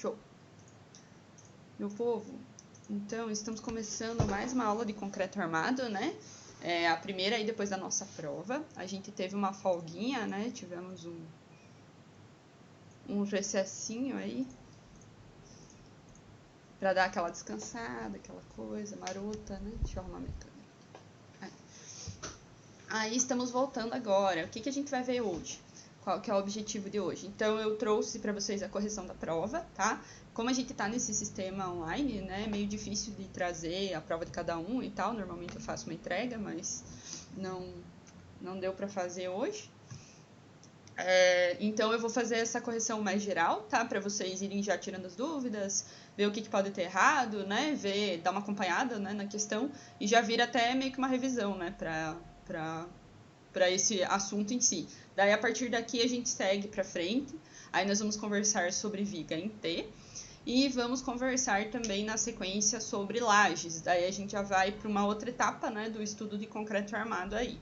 Show! Meu povo, então estamos começando mais uma aula de concreto armado, né? É a primeira aí depois da nossa prova. A gente teve uma folguinha, né? Tivemos um recessinho aí pra dar aquela descansada, aquela coisa marota, né? Deixa eu arrumar minha câmera. Aí estamos voltando agora. O que a gente vai ver hoje? Qual que é o objetivo de hoje? Então, eu trouxe para vocês a correção da prova, tá? Como a gente está nesse sistema online, né, é meio difícil de trazer a prova de cada um e tal. Normalmente eu faço uma entrega, mas não deu para fazer hoje. Então, eu vou fazer essa correção mais geral, tá? Para vocês irem já tirando as dúvidas, ver o que pode ter errado, né? Dar uma acompanhada, né, na questão e já vir até meio que uma revisão, né, para esse assunto em si. Daí, a partir daqui, a gente segue para frente. Aí, nós vamos conversar sobre viga em T. E vamos conversar também na sequência sobre lajes. Daí, a gente já vai para uma outra etapa, né, do estudo de concreto armado aí.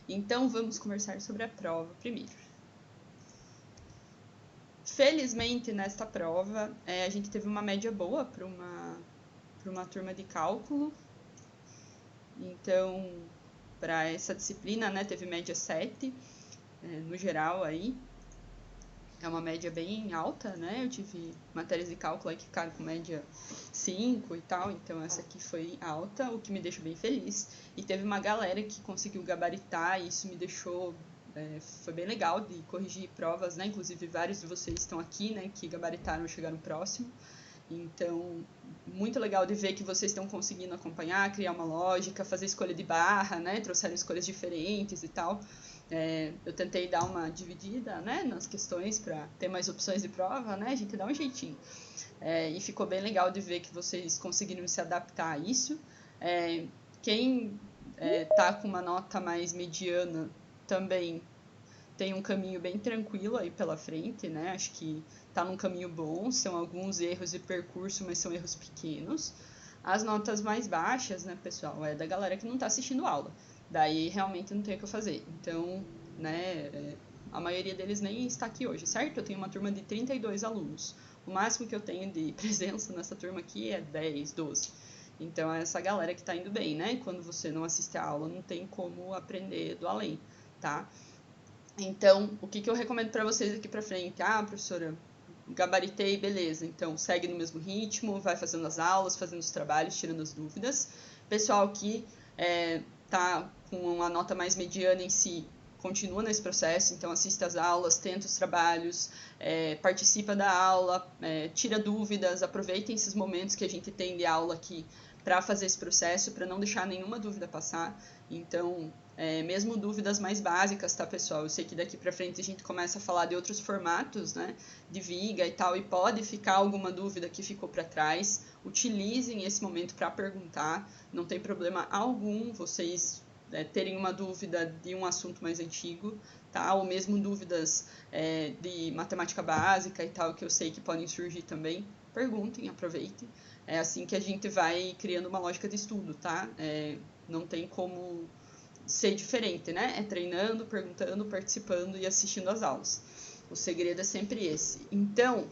Então, vamos conversar sobre a prova primeiro. Felizmente, nesta prova, a gente teve uma média boa para uma turma de cálculo. Então, para essa disciplina, né, teve média 7, no geral aí. É uma média bem alta, né? Eu tive matérias de cálculo aí que ficaram com média 5 e tal, então essa aqui foi alta, o que me deixou bem feliz. E teve uma galera que conseguiu gabaritar, e isso me deixou... foi bem legal de corrigir provas, né? Inclusive vários de vocês estão aqui, né, que gabaritaram e chegaram próximo. Então, muito legal de ver que vocês estão conseguindo acompanhar, criar uma lógica, fazer escolha de barra, né? Trouxeram escolhas diferentes e tal. Eu tentei dar uma dividida, né, nas questões para ter mais opções de prova, né? A gente dá um jeitinho. E ficou bem legal de ver que vocês conseguiram se adaptar a isso. Quem tá com uma nota mais mediana também tem um caminho bem tranquilo aí pela frente, né? Acho que tá num caminho bom, são alguns erros de percurso, mas são erros pequenos. As notas mais baixas, né, pessoal, é da galera que não tá assistindo aula. Daí realmente não tem o que eu fazer. Então, né, a maioria deles nem está aqui hoje, certo? Eu tenho uma turma de 32 alunos. O máximo que eu tenho de presença nessa turma aqui é 10, 12. Então, é essa galera que tá indo bem, né? Quando você não assiste a aula, não tem como aprender do além, tá? Então, o que eu recomendo para vocês aqui para frente? Ah, professora, gabaritei, beleza. Então, segue no mesmo ritmo, vai fazendo as aulas, fazendo os trabalhos, tirando as dúvidas. Pessoal que tá com uma nota mais mediana em si, continua nesse processo. Então, assista às aulas, tenta os trabalhos, participa da aula, tira dúvidas, aproveitem esses momentos que a gente tem de aula aqui para fazer esse processo, para não deixar nenhuma dúvida passar. Então, mesmo dúvidas mais básicas, tá, pessoal? Eu sei que daqui para frente a gente começa a falar de outros formatos, né, de viga e tal, e pode ficar alguma dúvida que ficou para trás. Utilizem esse momento para perguntar, não tem problema algum vocês terem uma dúvida de um assunto mais antigo, tá? Ou mesmo dúvidas de matemática básica e tal, que eu sei que podem surgir também. Perguntem, aproveitem. É assim que a gente vai criando uma lógica de estudo, tá? Não tem como ser diferente, né? É treinando, perguntando, participando e assistindo às aulas. O segredo é sempre esse. Então,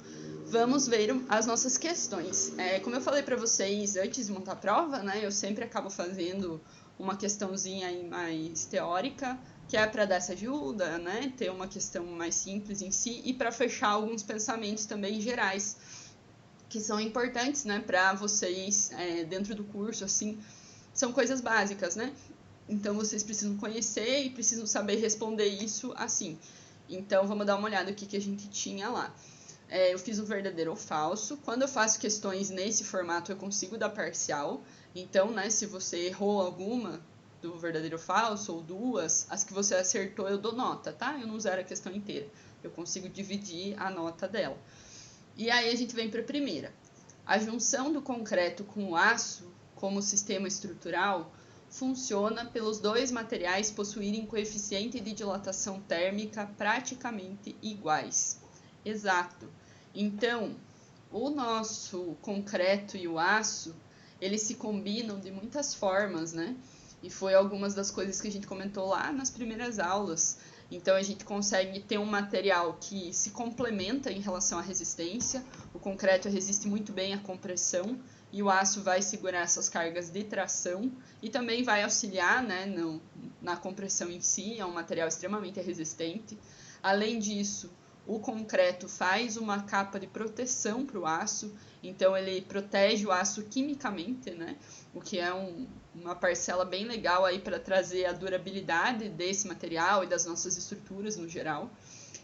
vamos ver as nossas questões. Como eu falei para vocês antes de montar a prova, né? Eu sempre acabo fazendo uma questãozinha aí mais teórica, que é para dar essa ajuda, né? Ter uma questão mais simples em si e para fechar alguns pensamentos também gerais, que são importantes, né? Para vocês dentro do curso, assim, são coisas básicas, né? Então, vocês precisam conhecer e precisam saber responder isso assim. Então, vamos dar uma olhada no que a gente tinha lá. Eu fiz um verdadeiro ou falso. Quando eu faço questões nesse formato, eu consigo dar parcial. Então, né, se você errou alguma do verdadeiro ou falso, ou duas, as que você acertou, eu dou nota, tá? Eu não zero a questão inteira. Eu consigo dividir a nota dela. E aí, a gente vem para a primeira. A junção do concreto com o aço, como sistema estrutural, funciona pelos dois materiais possuírem coeficiente de dilatação térmica praticamente iguais. Exato. Então, o nosso concreto e o aço, eles se combinam de muitas formas, né? E foi algumas das coisas que a gente comentou lá nas primeiras aulas. Então a gente consegue ter um material que se complementa em relação à resistência. O concreto resiste muito bem à compressão e o aço vai segurar essas cargas de tração e também vai auxiliar, né, na compressão em si. É um material extremamente resistente. Além disso, o concreto faz uma capa de proteção para o aço, então ele protege o aço quimicamente, né? O que é uma parcela bem legal aí para trazer a durabilidade desse material e das nossas estruturas no geral.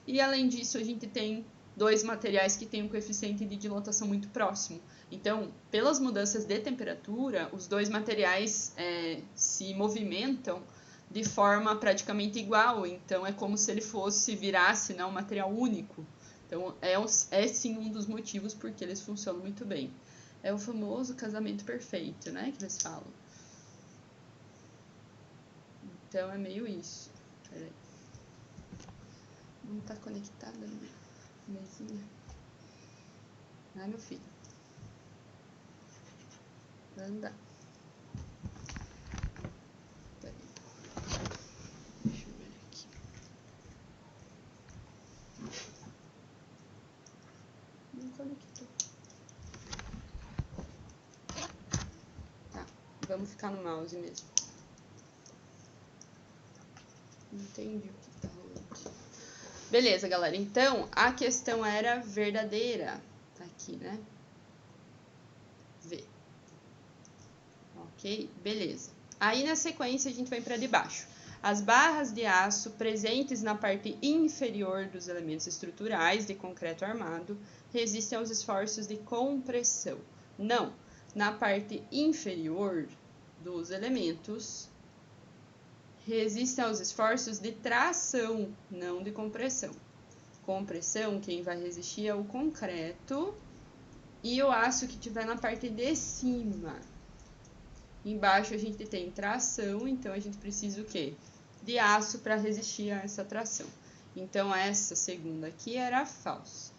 E além disso, a gente tem dois materiais que têm um coeficiente de dilatação muito próximo. Então, pelas mudanças de temperatura, os dois materiais se movimentam de forma praticamente igual, então é como se ele virasse, né, um material único. Então é sim um dos motivos porque eles funcionam muito bem. É o famoso casamento perfeito, né, que eles falam. Então é meio isso. Peraí. Não tá conectada na minha mesinha. Ai, meu filho. Anda. Conectou. Tá, vamos ficar no mouse mesmo. Entendi o que tá rolando. Beleza, galera. Então, a questão era verdadeira. Tá aqui, né? V. Ok? Beleza. Aí, na sequência, a gente vai para de baixo. As barras de aço presentes na parte inferior dos elementos estruturais de concreto armado resistem aos esforços de compressão. Não, na parte inferior dos elementos resistem aos esforços de tração, não de compressão. Compressão, quem vai resistir é o concreto e o aço que tiver na parte de cima. Embaixo a gente tem tração, então a gente precisa o quê? De aço para resistir a essa tração. Então, essa segunda aqui era falsa.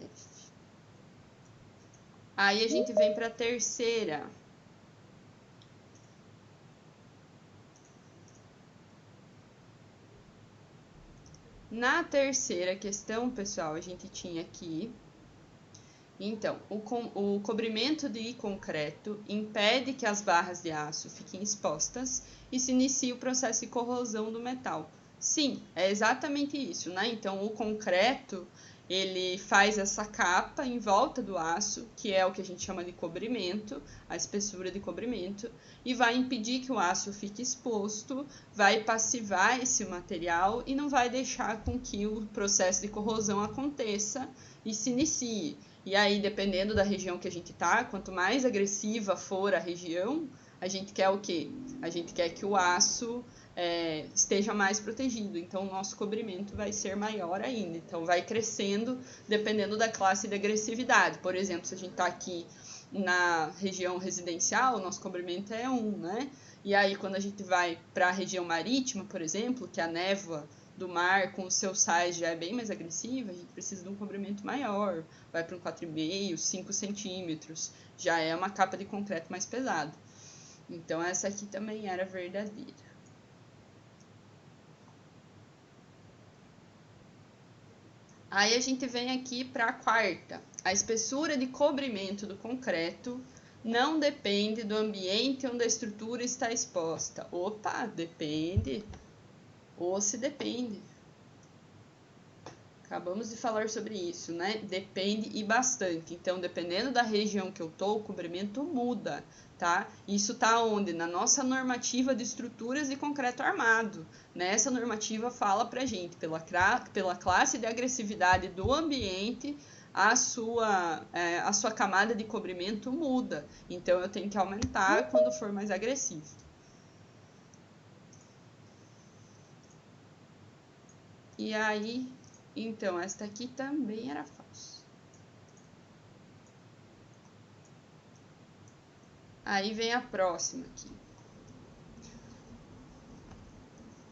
F. Aí a gente vem para a terceira. Na terceira questão, pessoal, a gente tinha aqui. Então, o cobrimento de concreto impede que as barras de aço fiquem expostas e se inicie o processo de corrosão do metal. Sim, é exatamente isso, né? Então, o concreto, ele faz essa capa em volta do aço, que é o que a gente chama de cobrimento, a espessura de cobrimento, e vai impedir que o aço fique exposto, vai passivar esse material e não vai deixar com que o processo de corrosão aconteça e se inicie. E aí, dependendo da região que a gente tá, quanto mais agressiva for a região, a gente quer o quê? A gente quer que o aço esteja mais protegido. Então, o nosso cobrimento vai ser maior ainda. Então, vai crescendo dependendo da classe de agressividade. Por exemplo, se a gente tá aqui na região residencial, o nosso cobrimento é 1, né? E aí, quando a gente vai para a região marítima, por exemplo, que a névoa do mar com os seus sais já é bem mais agressiva, a gente precisa de um cobrimento maior, vai para um 4,5, 5 centímetros, já é uma capa de concreto mais pesada. Então, essa aqui também era verdadeira. Aí a gente vem aqui para a quarta. A espessura de cobrimento do concreto não depende do ambiente onde a estrutura está exposta. Opa, depende. Ou se depende. Acabamos de falar sobre isso, né? Depende e bastante. Então, dependendo da região que eu tô, o cobrimento muda, tá? Isso tá onde? Na nossa normativa de estruturas de concreto armado. Nessa normativa fala pra gente, pela classe de agressividade do ambiente, a sua camada de cobrimento muda. Então, eu tenho que aumentar quando for mais agressivo. E aí, então, esta aqui também era falsa. Aí vem a próxima aqui.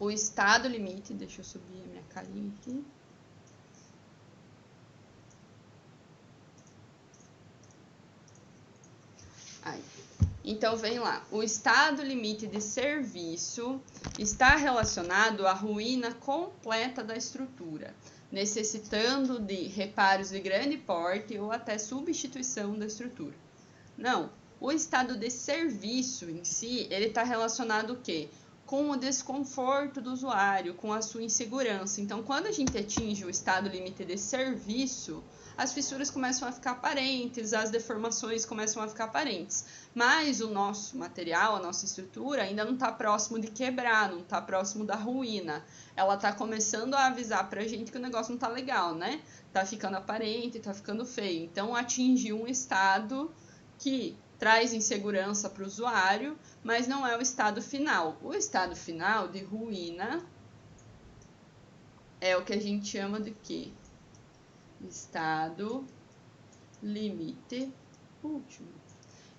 O estado limite, deixa eu subir a minha carinha aqui. Aí. Então, vem lá. O estado limite de serviço está relacionado à ruína completa da estrutura, necessitando de reparos de grande porte ou até substituição da estrutura. Não. O estado de serviço em si, ele está relacionado o quê? Com o desconforto do usuário, com a sua insegurança. Então, quando a gente atinge o estado limite de serviço, as fissuras começam a ficar aparentes, as deformações começam a ficar aparentes. Mas o nosso material, a nossa estrutura, ainda não está próximo de quebrar, não está próximo da ruína. Ela está começando a avisar para a gente que o negócio não está legal, né? Está ficando aparente, está ficando feio. Então, atingiu um estado que traz insegurança para o usuário, mas não é o estado final. O estado final de ruína é o que a gente chama de quê? Estado limite último.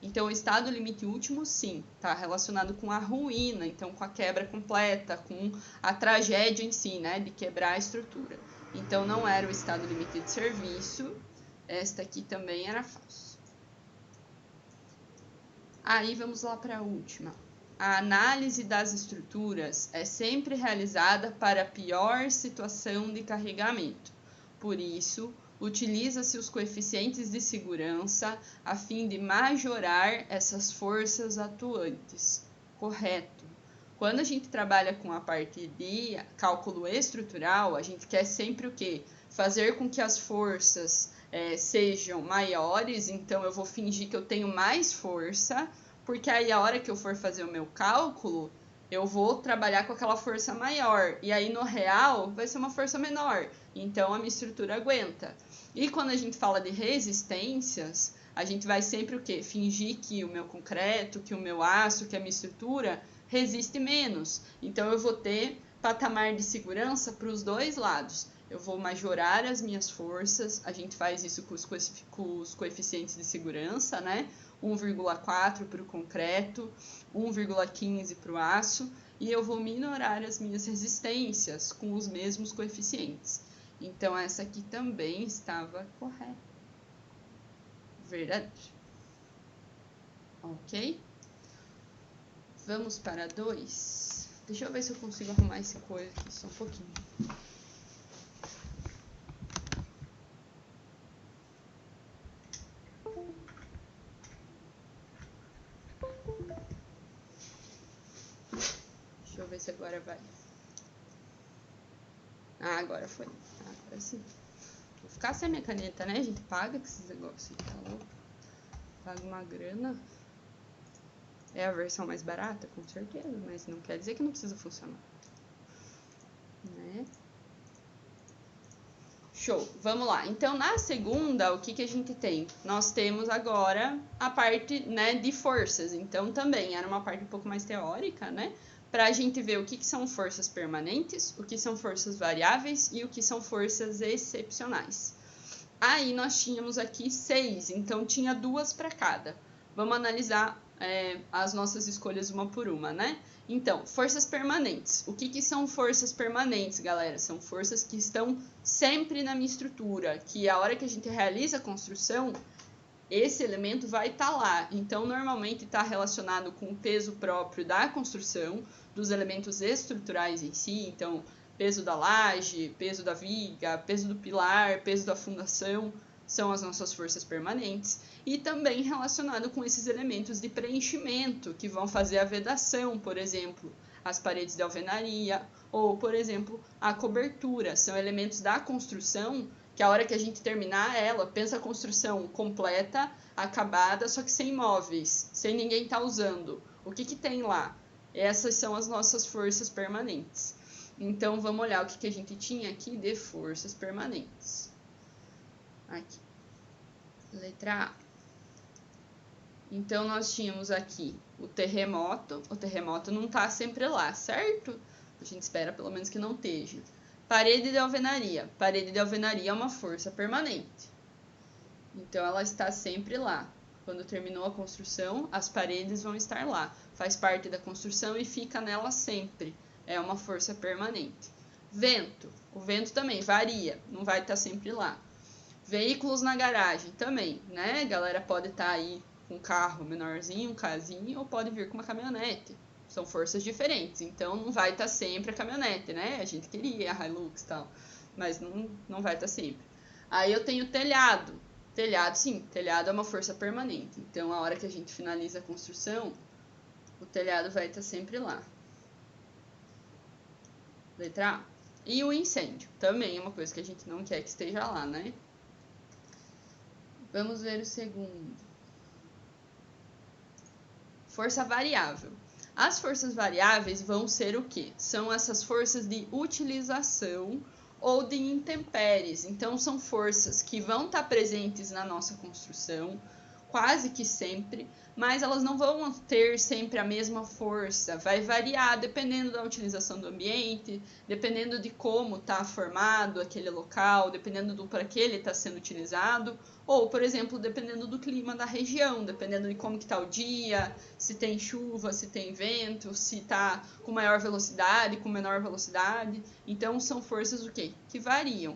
Então, o estado limite último, sim, está relacionado com a ruína, então com a quebra completa, com a tragédia em si, né, de quebrar a estrutura. Então, não era o estado limite de serviço, esta aqui também era falso. Aí, vamos lá para a última. A análise das estruturas é sempre realizada para a pior situação de carregamento. Por isso, utiliza-se os coeficientes de segurança a fim de majorar essas forças atuantes. Correto. Quando a gente trabalha com a parte de cálculo estrutural, a gente quer sempre o quê? Fazer com que as forças sejam maiores, então eu vou fingir que eu tenho mais força, porque aí a hora que eu for fazer o meu cálculo, eu vou trabalhar com aquela força maior, e aí no real vai ser uma força menor, então a minha estrutura aguenta. E quando a gente fala de resistências, a gente vai sempre o quê? Fingir que o meu concreto, que o meu aço, que a minha estrutura resiste menos. Então eu vou ter patamar de segurança para os dois lados. Eu vou majorar as minhas forças, a gente faz isso com os coeficientes de segurança, né? 1,4 para o concreto, 1,15 para o aço, e eu vou minorar as minhas resistências com os mesmos coeficientes. Então, essa aqui também estava correta. Verdade. Ok? Vamos para 2. Deixa eu ver se eu consigo arrumar esse coisa aqui só um pouquinho. Deixa eu ver se agora vai. Ah, agora foi. Agora sim. Vou ficar sem a minha caneta, né? A gente paga com esses negócios. Tá louco? Paga uma grana. É a versão mais barata, com certeza. Mas não quer dizer que não precisa funcionar. Né? Show, vamos lá. Então, na segunda, o que a gente tem? Nós temos agora a parte, né, de forças. Então, também era uma parte um pouco mais teórica, né? Para a gente ver o que são forças permanentes, o que são forças variáveis e o que são forças excepcionais. Aí, nós tínhamos aqui 6, então tinha 2 para cada. Vamos analisar as nossas escolhas uma por uma, né? Então, forças permanentes. O que são forças permanentes, galera? São forças que estão sempre na minha estrutura, que a hora que a gente realiza a construção, esse elemento vai estar lá. Então, normalmente está relacionado com o peso próprio da construção, dos elementos estruturais em si. Então, peso da laje, peso da viga, peso do pilar, peso da fundação, são as nossas forças permanentes. E também relacionado com esses elementos de preenchimento, que vão fazer a vedação, por exemplo, as paredes de alvenaria, ou, por exemplo, a cobertura. São elementos da construção que a hora que a gente terminar ela, pensa a construção completa, acabada, só que sem móveis, sem ninguém estar usando. O que tem lá? Essas são as nossas forças permanentes. Então, vamos olhar o que a gente tinha aqui de forças permanentes. Aqui. Letra A. Então, nós tínhamos aqui o terremoto. O terremoto não está sempre lá, certo? A gente espera pelo menos que não esteja. Parede de alvenaria. Parede de alvenaria é uma força permanente. Então, ela está sempre lá. Quando terminou a construção, as paredes vão estar lá. Faz parte da construção e fica nela sempre. É uma força permanente. Vento. O vento também varia, não vai estar sempre lá. Veículos na garagem também, né? A galera pode estar aí com um carro menorzinho, um casinho, ou pode vir com uma caminhonete. São forças diferentes, então não vai estar sempre a caminhonete, né? A gente queria a Hilux e tal, mas não vai estar sempre. Aí eu tenho telhado. Telhado, sim, telhado é uma força permanente. Então, a hora que a gente finaliza a construção, o telhado vai estar sempre lá. Letra A. E o incêndio, também é uma coisa que a gente não quer que esteja lá, né? Vamos ver o segundo. Força variável. As forças variáveis vão ser o quê? São essas forças de utilização ou de intempéries. Então, são forças que vão estar presentes na nossa construção, quase que sempre, mas elas não vão ter sempre a mesma força. Vai variar dependendo da utilização do ambiente, dependendo de como está formado aquele local, dependendo do para que ele está sendo utilizado, ou, por exemplo, dependendo do clima da região, dependendo de como que está o dia, se tem chuva, se tem vento, se está com maior velocidade, com menor velocidade. Então, são forças o quê? Que variam.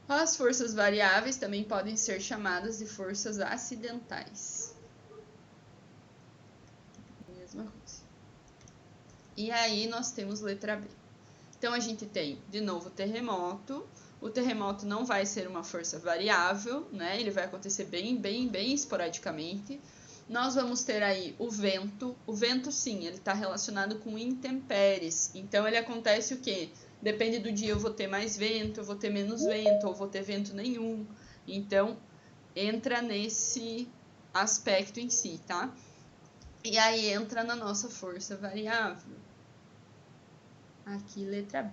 As forças variáveis também podem ser chamadas de forças acidentais. Mesma coisa. E aí, nós temos letra B. Então, a gente tem, de novo, o terremoto. O terremoto não vai ser uma força variável, né? Ele vai acontecer bem esporadicamente. Nós vamos ter aí o vento. O vento, sim, ele está relacionado com intempéries. Então, ele acontece o quê? Depende do dia, eu vou ter mais vento, eu vou ter menos vento, ou vou ter vento nenhum. Então, entra nesse aspecto em si, tá? E aí, entra na nossa força variável. Aqui, letra B.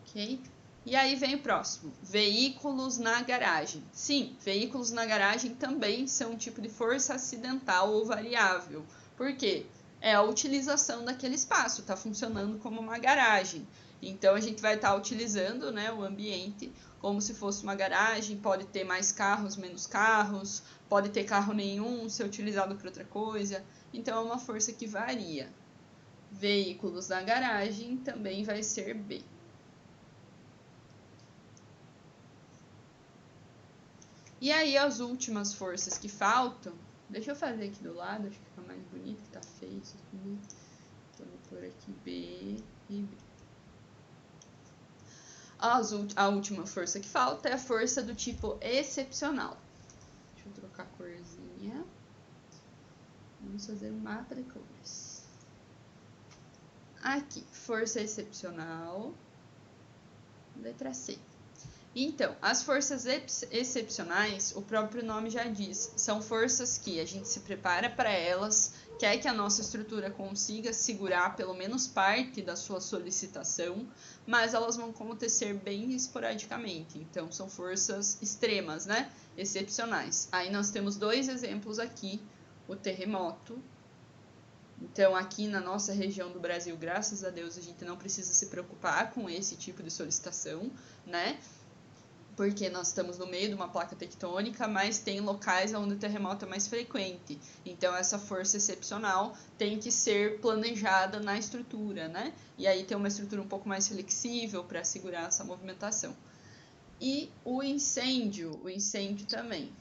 Ok? E aí vem o próximo, veículos na garagem. Sim, veículos na garagem também são um tipo de força acidental ou variável. Por quê? É a utilização daquele espaço, está funcionando como uma garagem. Então, a gente vai estar utilizando, né, o ambiente como se fosse uma garagem, pode ter mais carros, menos carros, pode ter carro nenhum, ser utilizado para outra coisa. Então, é uma força que varia. Veículos na garagem também vai ser B. E aí, as últimas forças que faltam, deixa eu fazer aqui do lado, acho que fica mais bonito, que tá feio isso aqui, né? Então, vou pôr aqui B e B. A última força que falta é a força do tipo excepcional. Deixa eu trocar a corzinha. Vamos fazer um mapa de cores. Aqui, força excepcional, letra C. Então, as forças excepcionais, o próprio nome já diz, são forças que a gente se prepara para elas, quer que a nossa estrutura consiga segurar pelo menos parte da sua solicitação, mas elas vão acontecer bem esporadicamente. Então, são forças extremas, né? Excepcionais. Aí nós temos dois exemplos aqui, o terremoto. Então, aqui na nossa região do Brasil, graças a Deus, a gente não precisa se preocupar com esse tipo de solicitação, né? Porque nós estamos no meio de uma placa tectônica, mas tem locais onde o terremoto é mais frequente. Então, essa força excepcional tem que ser planejada na estrutura, né? E aí tem uma estrutura um pouco mais flexível para segurar essa movimentação. E o incêndio também.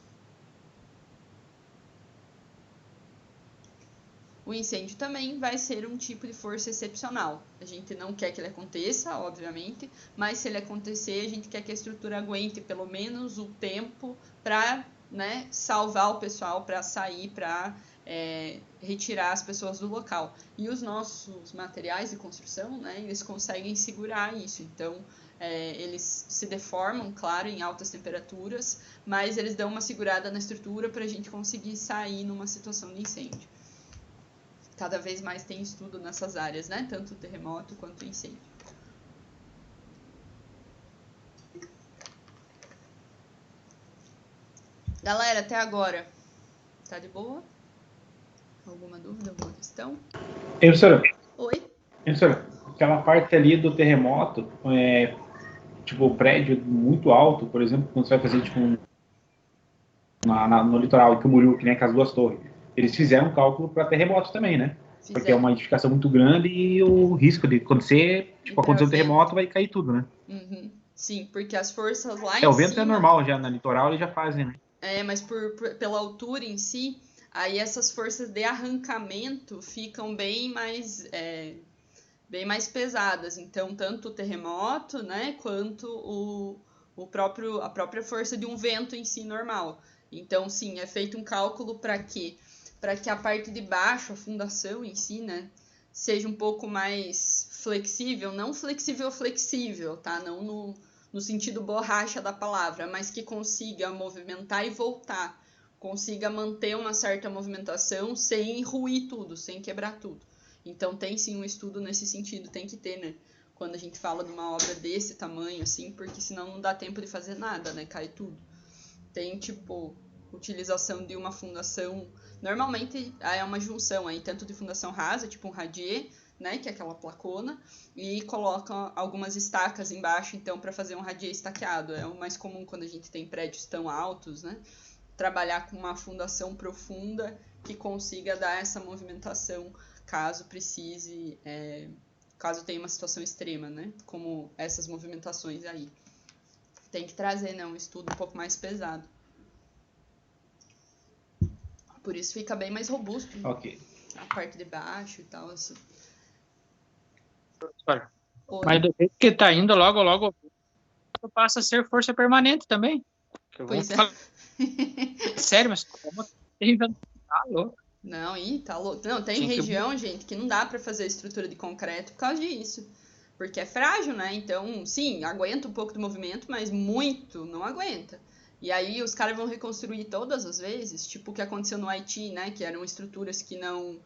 O incêndio também vai ser um tipo de força excepcional. A gente não quer que ele aconteça, obviamente, mas se ele acontecer, a gente quer que a estrutura aguente pelo menos o tempo para, né, salvar o pessoal, para sair, para retirar as pessoas do local. E os nossos materiais de construção, né, eles conseguem segurar isso. Então, eles se deformam, claro, em altas temperaturas, mas eles dão uma segurada na estrutura para a gente conseguir sair numa situação de incêndio. Cada vez mais tem estudo nessas áreas, né? Tanto o terremoto quanto o incêndio. Galera, até agora, tá de boa? Alguma dúvida, alguma questão? Professora. Oi? Professora, aquela parte ali do terremoto, tipo, prédio muito alto, por exemplo, quando você vai fazer, tipo, no litoral, em Camboriú, que nem com as duas torres, eles fizeram um cálculo para terremotos também, né? Porque é uma edificação muito grande e o risco de acontecer, tipo, acontecer um terremoto, vai cair tudo, né? Uhum. Sim, porque as forças lá É, em o vento é cima... normal já, na litoral eles já fazem, né? Mas pela altura em si, aí essas forças de arrancamento ficam bem mais pesadas. Então, tanto o terremoto, né, quanto a própria força de um vento em si normal. Então, sim, é feito um cálculo para quê? Para que a parte de baixo, a fundação em si, né, seja um pouco mais flexível, não flexível, tá? Não no sentido borracha da palavra, mas que consiga movimentar e voltar, consiga manter uma certa movimentação sem ruir tudo, sem quebrar tudo. Então tem sim um estudo nesse sentido, tem que ter, né? Quando a gente fala de uma obra desse tamanho, assim, porque senão não dá tempo de fazer nada, né? Cai tudo. Tem, tipo, utilização de uma fundação. Normalmente é uma junção aí, tanto de fundação rasa, tipo um radier, né? Que é aquela placona, e coloca algumas estacas embaixo, então, para fazer um radier estaqueado. É o mais comum quando a gente tem prédios tão altos, né? Trabalhar com uma fundação profunda que consiga dar essa movimentação caso precise, caso tenha uma situação extrema, né? Como essas movimentações aí. Tem que trazer, né? Um estudo um pouco mais pesado. Por isso fica bem mais robusto, né? Ok. A parte de baixo e tal, assim. Mas do jeito que tá indo, logo, logo passa a ser força permanente também. Pois é. Sério, mas como tá louco? Não, tá louco. Não, tem região, gente, que não dá para fazer estrutura de concreto por causa disso. Porque é frágil, né? Então, sim, aguenta um pouco do movimento, mas muito não aguenta. E aí os caras vão reconstruir todas as vezes, tipo o que aconteceu no Haiti, né? Que eram estruturas que não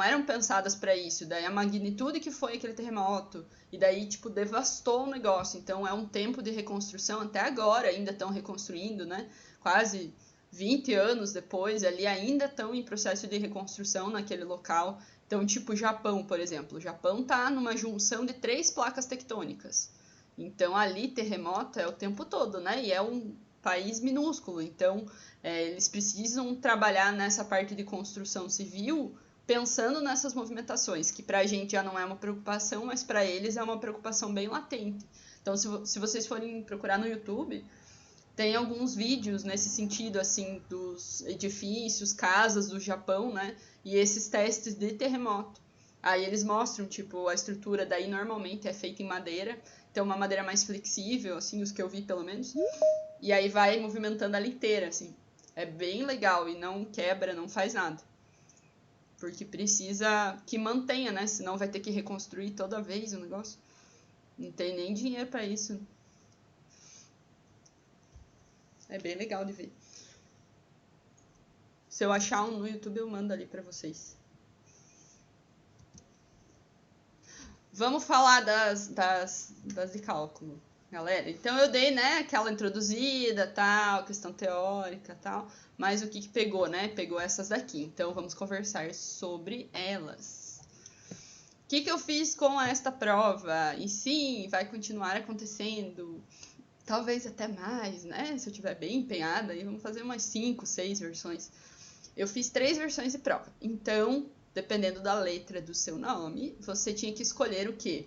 eram pensadas para isso. Daí a magnitude que foi aquele terremoto. E daí, tipo, devastou o negócio. Então é um tempo de reconstrução. Até agora ainda estão reconstruindo, né? Quase 20 anos depois, ali ainda estão em processo de reconstrução naquele local. Então, tipo o Japão, por exemplo. O Japão está numa junção de 3 placas tectônicas. Então, ali, terremoto é o tempo todo, né? E é um país minúsculo. Então, eles precisam trabalhar nessa parte de construção civil pensando nessas movimentações, que para a gente já não é uma preocupação, mas para eles é uma preocupação bem latente. Então, se vocês forem procurar no YouTube, tem alguns vídeos nesse sentido, assim, dos edifícios, casas do Japão, né? E esses testes de terremoto. Aí eles mostram, tipo, a estrutura daí normalmente é feita em madeira, então uma madeira mais flexível, assim, os que eu vi pelo menos. E aí vai movimentando ela inteira, assim. É bem legal e não quebra, não faz nada. Porque precisa que mantenha, né? Senão vai ter que reconstruir toda vez o negócio. Não tem nem dinheiro para isso. É bem legal de ver. Se eu achar um no YouTube, eu mando ali para vocês. Vamos falar das de cálculo, galera. Então eu dei, né, aquela introduzida, tal, questão teórica, tal. Mas o que pegou, né? Pegou essas daqui. Então vamos conversar sobre elas. O que eu fiz com esta prova? E sim, vai continuar acontecendo. Talvez até mais, né? Se eu estiver bem empenhada, aí vamos fazer umas 5, 6 versões. Eu fiz 3 versões de prova. Então, dependendo da letra do seu nome, você tinha que escolher o quê?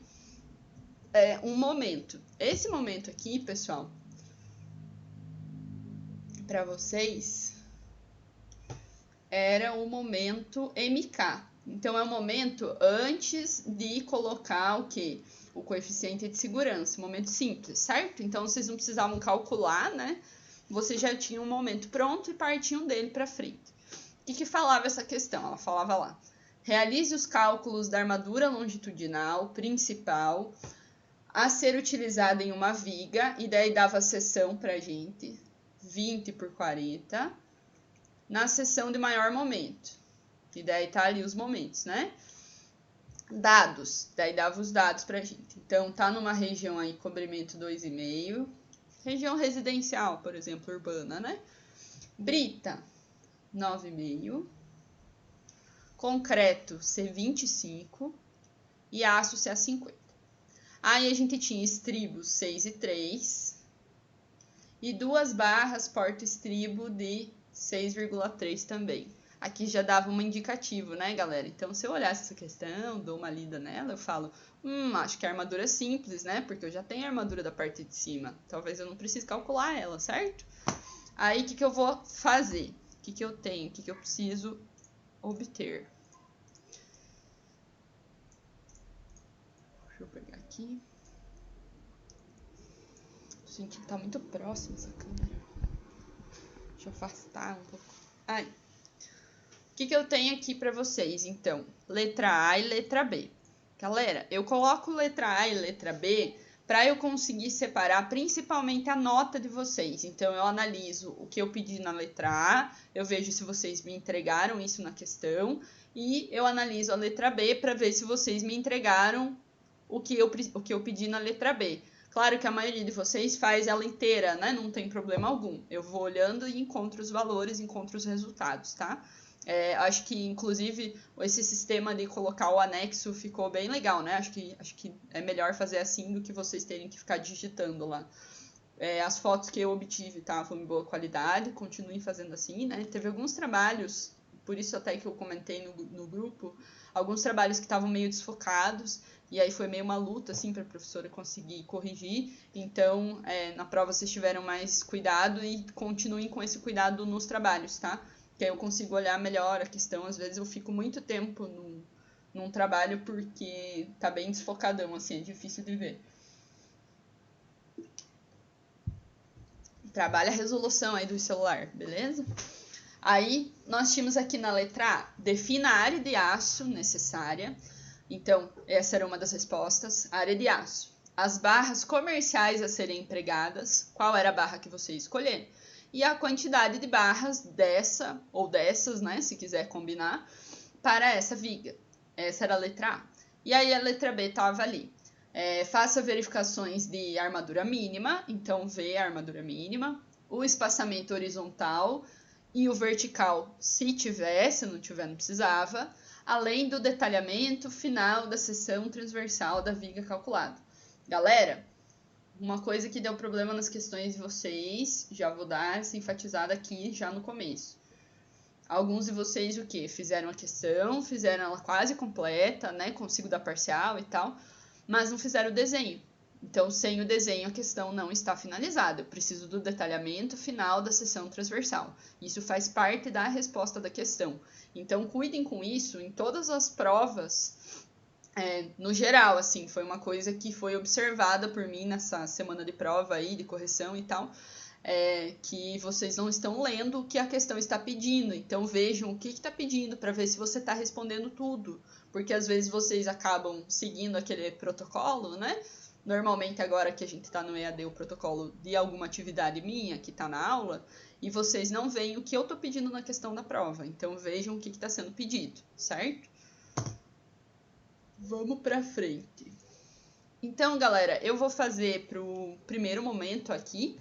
Um momento. Esse momento aqui, pessoal, para vocês, era o momento MK. Então, é o momento antes de colocar o quê? O coeficiente de segurança. Momento simples, certo? Então, vocês não precisavam calcular, né? Vocês já tinham um momento pronto e partiam dele para frente. O que falava essa questão? Ela falava lá: realize os cálculos da armadura longitudinal principal a ser utilizada em uma viga, e daí dava a seção pra gente, 20 por 40, na seção de maior momento. E daí tá ali os momentos, né? Dados, daí dava os dados pra gente. Então tá numa região aí, cobrimento 2,5, região residencial, por exemplo, urbana, né? Brita, 9,5. Concreto C25 e aço C50. Aí a gente tinha estribos 6 e 3 e 2 barras porta-estribo de 6,3 também. aqui já dava um indicativo, né, galera? Então, se eu olhasse essa questão, dou uma lida nela, eu falo, acho que a armadura é simples, né? Porque eu já tenho a armadura da parte de cima. Talvez eu não precise calcular ela, certo? Aí, o que eu vou fazer? O que eu tenho? O que eu preciso obter? Deixa eu pegar aqui. Gente, tá muito próximo essa câmera. Deixa eu afastar um pouco. Aí. O que eu tenho aqui para vocês, então? Letra A e letra B. Galera, eu coloco letra A e letra B para eu conseguir separar principalmente a nota de vocês. Então, eu analiso o que eu pedi na letra A, eu vejo se vocês me entregaram isso na questão, e eu analiso a letra B para ver se vocês me entregaram o que eu pedi na letra B. Claro que a maioria de vocês faz ela inteira, né? Não tem problema algum. Eu vou olhando e encontro os valores, encontro os resultados, tá? Acho que, inclusive, esse sistema de colocar o anexo ficou bem legal, né? Acho que é melhor fazer assim do que vocês terem que ficar digitando lá. As fotos que eu obtive estavam em boa qualidade, continuem fazendo assim, né? Teve alguns trabalhos, por isso até que eu comentei no grupo, alguns trabalhos que estavam meio desfocados, e aí foi meio uma luta, assim, para a professora conseguir corrigir. Então, na prova vocês tiveram mais cuidado e continuem com esse cuidado nos trabalhos, tá? Que aí eu consigo olhar melhor a questão. Às vezes eu fico muito tempo num trabalho porque tá bem desfocadão, assim, é difícil de ver. Trabalha a resolução aí do celular, beleza? Aí, nós tínhamos aqui na letra A, defina a área de aço necessária. Então, essa era uma das respostas, área de aço. As barras comerciais a serem empregadas, qual era a barra que você escolher? E a quantidade de barras dessa, ou dessas, né, se quiser combinar, para essa viga. Essa era a letra A. E aí a letra B estava ali. Faça verificações de armadura mínima, então V a armadura mínima, o espaçamento horizontal e o vertical, se tiver, se não tiver não precisava, além do detalhamento final da seção transversal da viga calculada. Galera, uma coisa que deu problema nas questões de vocês, já vou dar essa enfatizada aqui já no começo. Alguns de vocês o quê? Fizeram a questão, fizeram ela quase completa, né? Consigo dar parcial e tal, mas não fizeram o desenho. Então, sem o desenho, a questão não está finalizada. Eu preciso do detalhamento final da seção transversal. Isso faz parte da resposta da questão. Então, cuidem com isso em todas as provas. No geral, assim, foi uma coisa que foi observada por mim nessa semana de prova aí, de correção e tal, que vocês não estão lendo o que a questão está pedindo. Então, vejam o que está pedindo para ver se você está respondendo tudo. Porque, às vezes, vocês acabam seguindo aquele protocolo, né? Normalmente, agora que a gente está no EAD, o protocolo de alguma atividade minha que está na aula, e vocês não veem o que eu estou pedindo na questão da prova. Então, vejam o que está sendo pedido, certo? Vamos para frente. Então, galera, eu vou fazer para o primeiro momento aqui,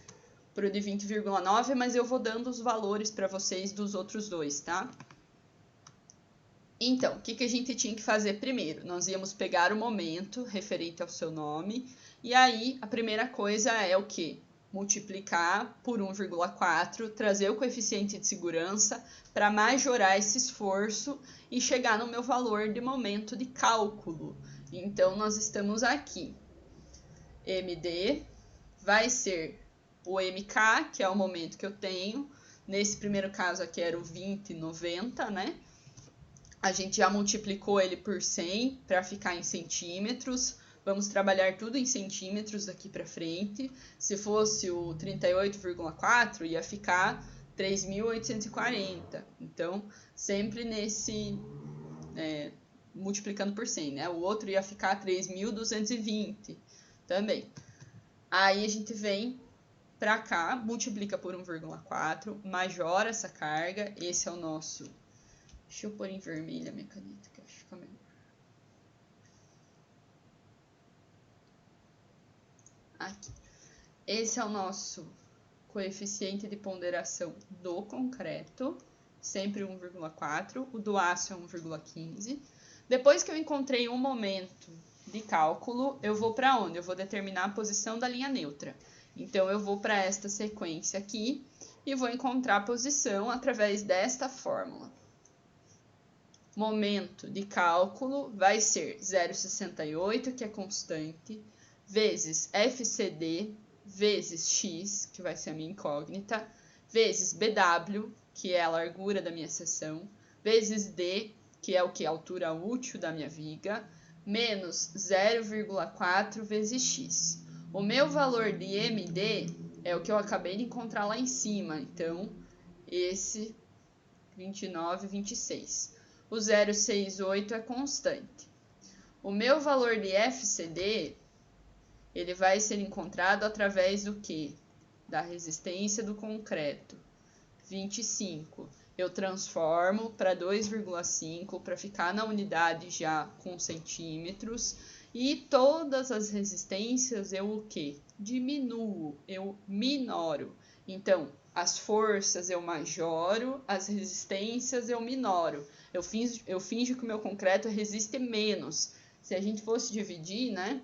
para o de 20,9, mas eu vou dando os valores para vocês dos outros dois, tá? Então, o que a gente tinha que fazer primeiro? Nós íamos pegar o momento referente ao seu nome, e aí a primeira coisa é o quê? Multiplicar por 1,4, trazer o coeficiente de segurança para majorar esse esforço e chegar no meu valor de momento de cálculo. Então, nós estamos aqui. MD vai ser o MK, que é o momento que eu tenho. Nesse primeiro caso aqui era o 20,90, né? A gente já multiplicou ele por 100 para ficar em centímetros. Vamos trabalhar tudo em centímetros daqui para frente. Se fosse o 38,4, ia ficar 3.840. Então, sempre nesse... multiplicando por 100, né? O outro ia ficar 3.220 também. Aí a gente vem para cá, multiplica por 1,4, majora essa carga. Esse é o nosso... Deixa eu pôr em vermelho a minha caneta, que acho que fica melhor. Aqui. Esse é o nosso coeficiente de ponderação do concreto, sempre 1,4. O do aço é 1,15. Depois que eu encontrei um momento de cálculo, eu vou para onde? Eu vou determinar a posição da linha neutra. Então, eu vou para esta sequência aqui e vou encontrar a posição através desta fórmula. momento de cálculo vai ser 0,68, que é constante, vezes FCD, vezes X, que vai ser a minha incógnita, vezes BW, que é a largura da minha seção, vezes D, que é o que? A altura útil da minha viga, menos 0,4 vezes X. O meu valor de MD é o que eu acabei de encontrar lá em cima, então esse 29,26. O 0,68 é constante. O meu valor de FCD, ele vai ser encontrado através do quê? Da resistência do concreto. 25. Eu transformo para 2,5 para ficar na unidade já com centímetros. E todas as resistências eu o quê? Diminuo, eu minoro. Então, as forças eu majoro, as resistências eu minoro. Eu finjo que o meu concreto resiste menos. Se a gente fosse dividir, né?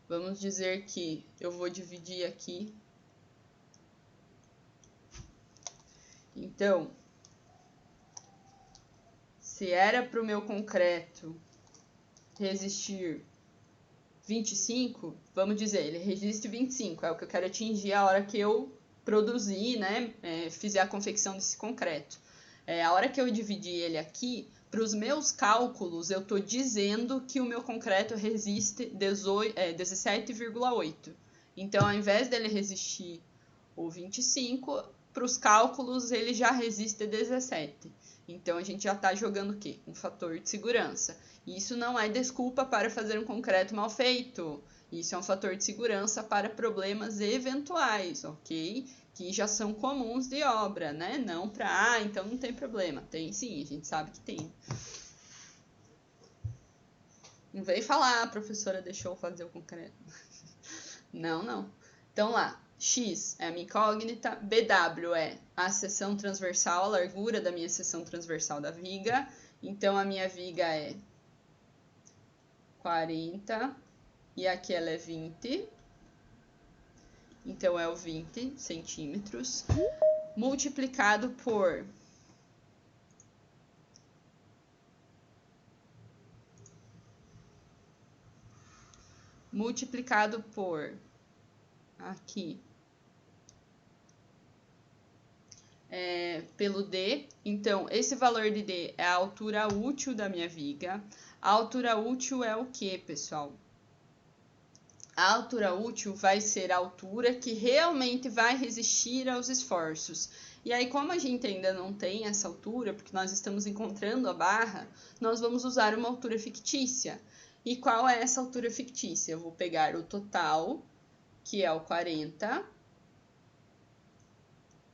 Vamos dizer que eu vou dividir aqui. Então, se era para o meu concreto resistir 25, vamos dizer, ele resiste 25, é o que eu quero atingir a hora que eu produzir, né, fizer a confecção desse concreto. A hora que eu dividir ele aqui, para os meus cálculos, eu estou dizendo que o meu concreto resiste 17,8. Então, ao invés dele resistir o 25, para os cálculos ele já resiste 17. Então, a gente já está jogando o quê? Um fator de segurança. Isso não é desculpa para fazer um concreto mal feito. Isso é um fator de segurança para problemas eventuais, ok? Que já são comuns de obra, né? Não para, então não tem problema. Tem sim, a gente sabe que tem. Não vem falar, a professora deixou eu fazer o concreto. Não, não. Então lá, X é a minha incógnita, BW é a seção transversal, a largura da minha seção transversal da viga. Então a minha viga é 40 e aqui ela é 20. Então é o 20 centímetros multiplicado por aqui pelo D. Então esse valor de D é a altura útil da minha viga. A altura útil é o que, pessoal? A altura útil vai ser a altura que realmente vai resistir aos esforços. E aí, como a gente ainda não tem essa altura, porque nós estamos encontrando a barra, nós vamos usar uma altura fictícia. E qual é essa altura fictícia? Eu vou pegar o total, que é o 40,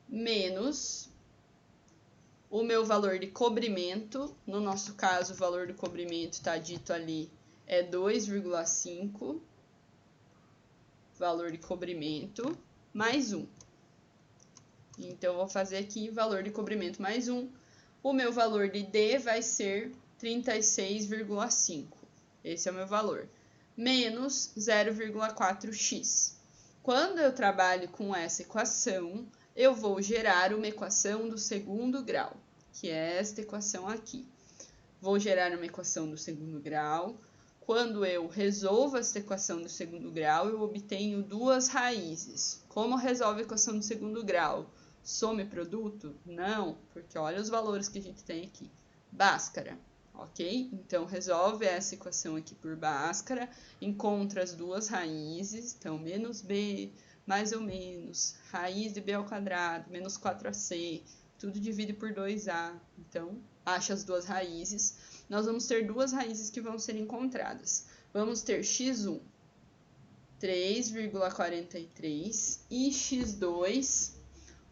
menos o meu valor de cobrimento. No nosso caso, o valor de cobrimento está dito ali, é 2,5. Valor de cobrimento, mais 1. Então, eu vou fazer aqui valor de cobrimento mais 1. O meu valor de D vai ser 36,5. Esse é o meu valor. Menos 0,4x. Quando eu trabalho com essa equação, eu vou gerar uma equação do segundo grau, que é esta equação aqui. Vou gerar uma equação do segundo grau. Quando eu resolvo essa equação do segundo grau, eu obtenho duas raízes. Como resolve a equação do segundo grau? Some produto? Não, porque olha os valores que a gente tem aqui. Bhaskara, ok? Então, resolve essa equação aqui por Bhaskara, encontra as duas raízes, então, menos b, mais ou menos, raiz de b ao quadrado, menos 4ac, tudo divide por 2a. Então, acha as duas raízes. Nós vamos ter duas raízes que vão ser encontradas. Vamos ter x1, 3,43 e x2,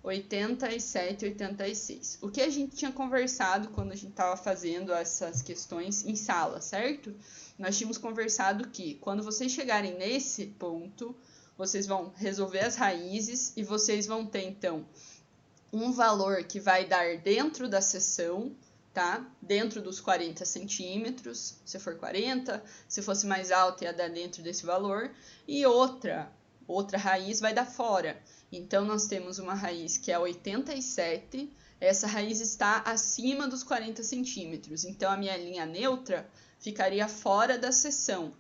87,86. O que a gente tinha conversado quando a gente estava fazendo essas questões em sala, certo? Nós tínhamos conversado que quando vocês chegarem nesse ponto, vocês vão resolver as raízes e vocês vão ter, então, um valor que vai dar dentro da seção, tá? Dentro dos 40 centímetros, se for 40, se fosse mais alto ia dar dentro desse valor, e outra raiz vai dar fora. Então, nós temos uma raiz que é 87, essa raiz está acima dos 40 centímetros. Então, a minha linha neutra ficaria fora da seção.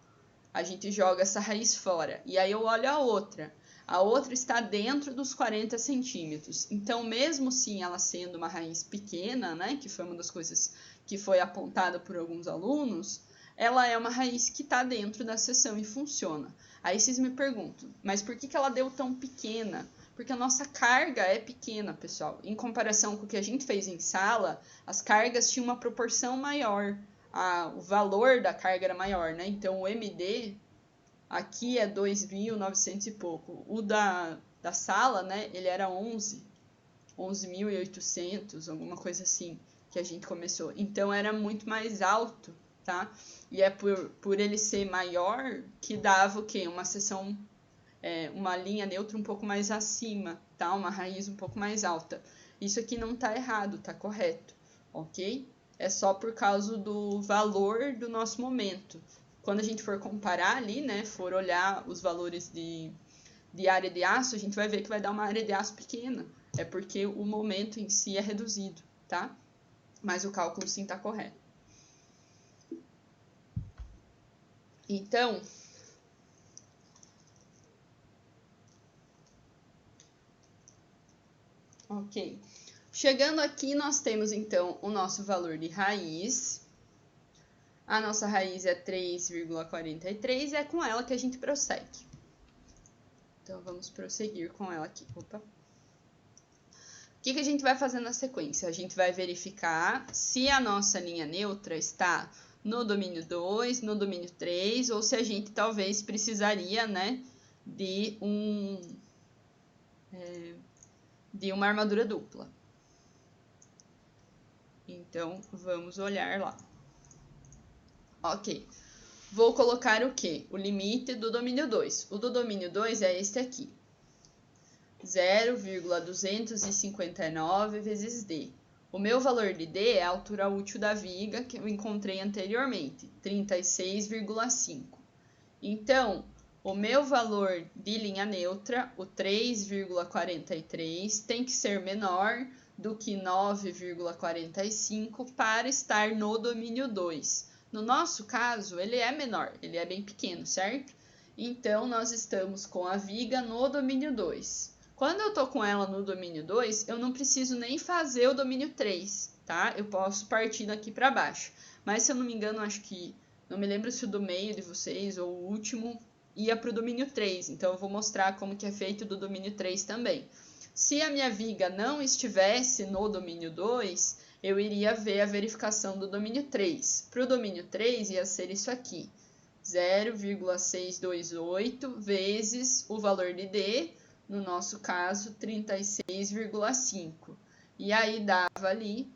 A gente joga essa raiz fora. E aí eu olho a outra. A outra está dentro dos 40 centímetros. Então, mesmo sim ela sendo uma raiz pequena, né, que foi uma das coisas que foi apontada por alguns alunos, ela é uma raiz que está dentro da seção e funciona. Aí vocês me perguntam, mas por que ela deu tão pequena? Porque a nossa carga é pequena, pessoal. Em comparação com o que a gente fez em sala, as cargas tinham uma proporção maior. O valor da carga era maior, né? Então, o MD aqui é 2.900 e pouco. O da sala, né? Ele era 11.800, alguma coisa assim, que a gente começou. Então, era muito mais alto, tá? E é por ele ser maior que dava o quê? Uma seção, uma linha neutra um pouco mais acima, tá? Uma raiz um pouco mais alta. Isso aqui não tá errado, tá correto, ok? É só por causa do valor do nosso momento. Quando a gente for comparar ali, né, for olhar os valores de área de aço, a gente vai ver que vai dar uma área de aço pequena. É porque o momento em si é reduzido, tá? Mas o cálculo sim tá correto. Então, ok. Chegando aqui, nós temos então o nosso valor de raiz. A nossa raiz é 3,43 e é com ela que a gente prossegue. Então, vamos prosseguir com ela aqui. Opa. O que a gente vai fazer na sequência? A gente vai verificar se a nossa linha neutra está no domínio 2, no domínio 3, ou se a gente talvez precisaria, né, de uma armadura dupla. Então, vamos olhar lá. Ok. Vou colocar o quê? O limite do domínio 2. O do domínio 2 é este aqui. 0,259 vezes D. O meu valor de D é a altura útil da viga que eu encontrei anteriormente, 36,5. Então, o meu valor de linha neutra, o 3,43, tem que ser menor do que 9,45 para estar no domínio 2. No nosso caso, ele é menor, ele é bem pequeno, certo? Então, nós estamos com a viga no domínio 2. Quando eu estou com ela no domínio 2, eu não preciso nem fazer o domínio 3, tá? Eu posso partir daqui para baixo. Mas, se eu não me engano, acho que... Não me lembro se o do meio de vocês ou o último ia para o domínio 3. Então, eu vou mostrar como que é feito do domínio 3 também. Se a minha viga não estivesse no domínio 2, eu iria ver a verificação do domínio 3. Para o domínio 3, ia ser isso aqui. 0,628 vezes o valor de D, no nosso caso, 36,5. E aí, dava ali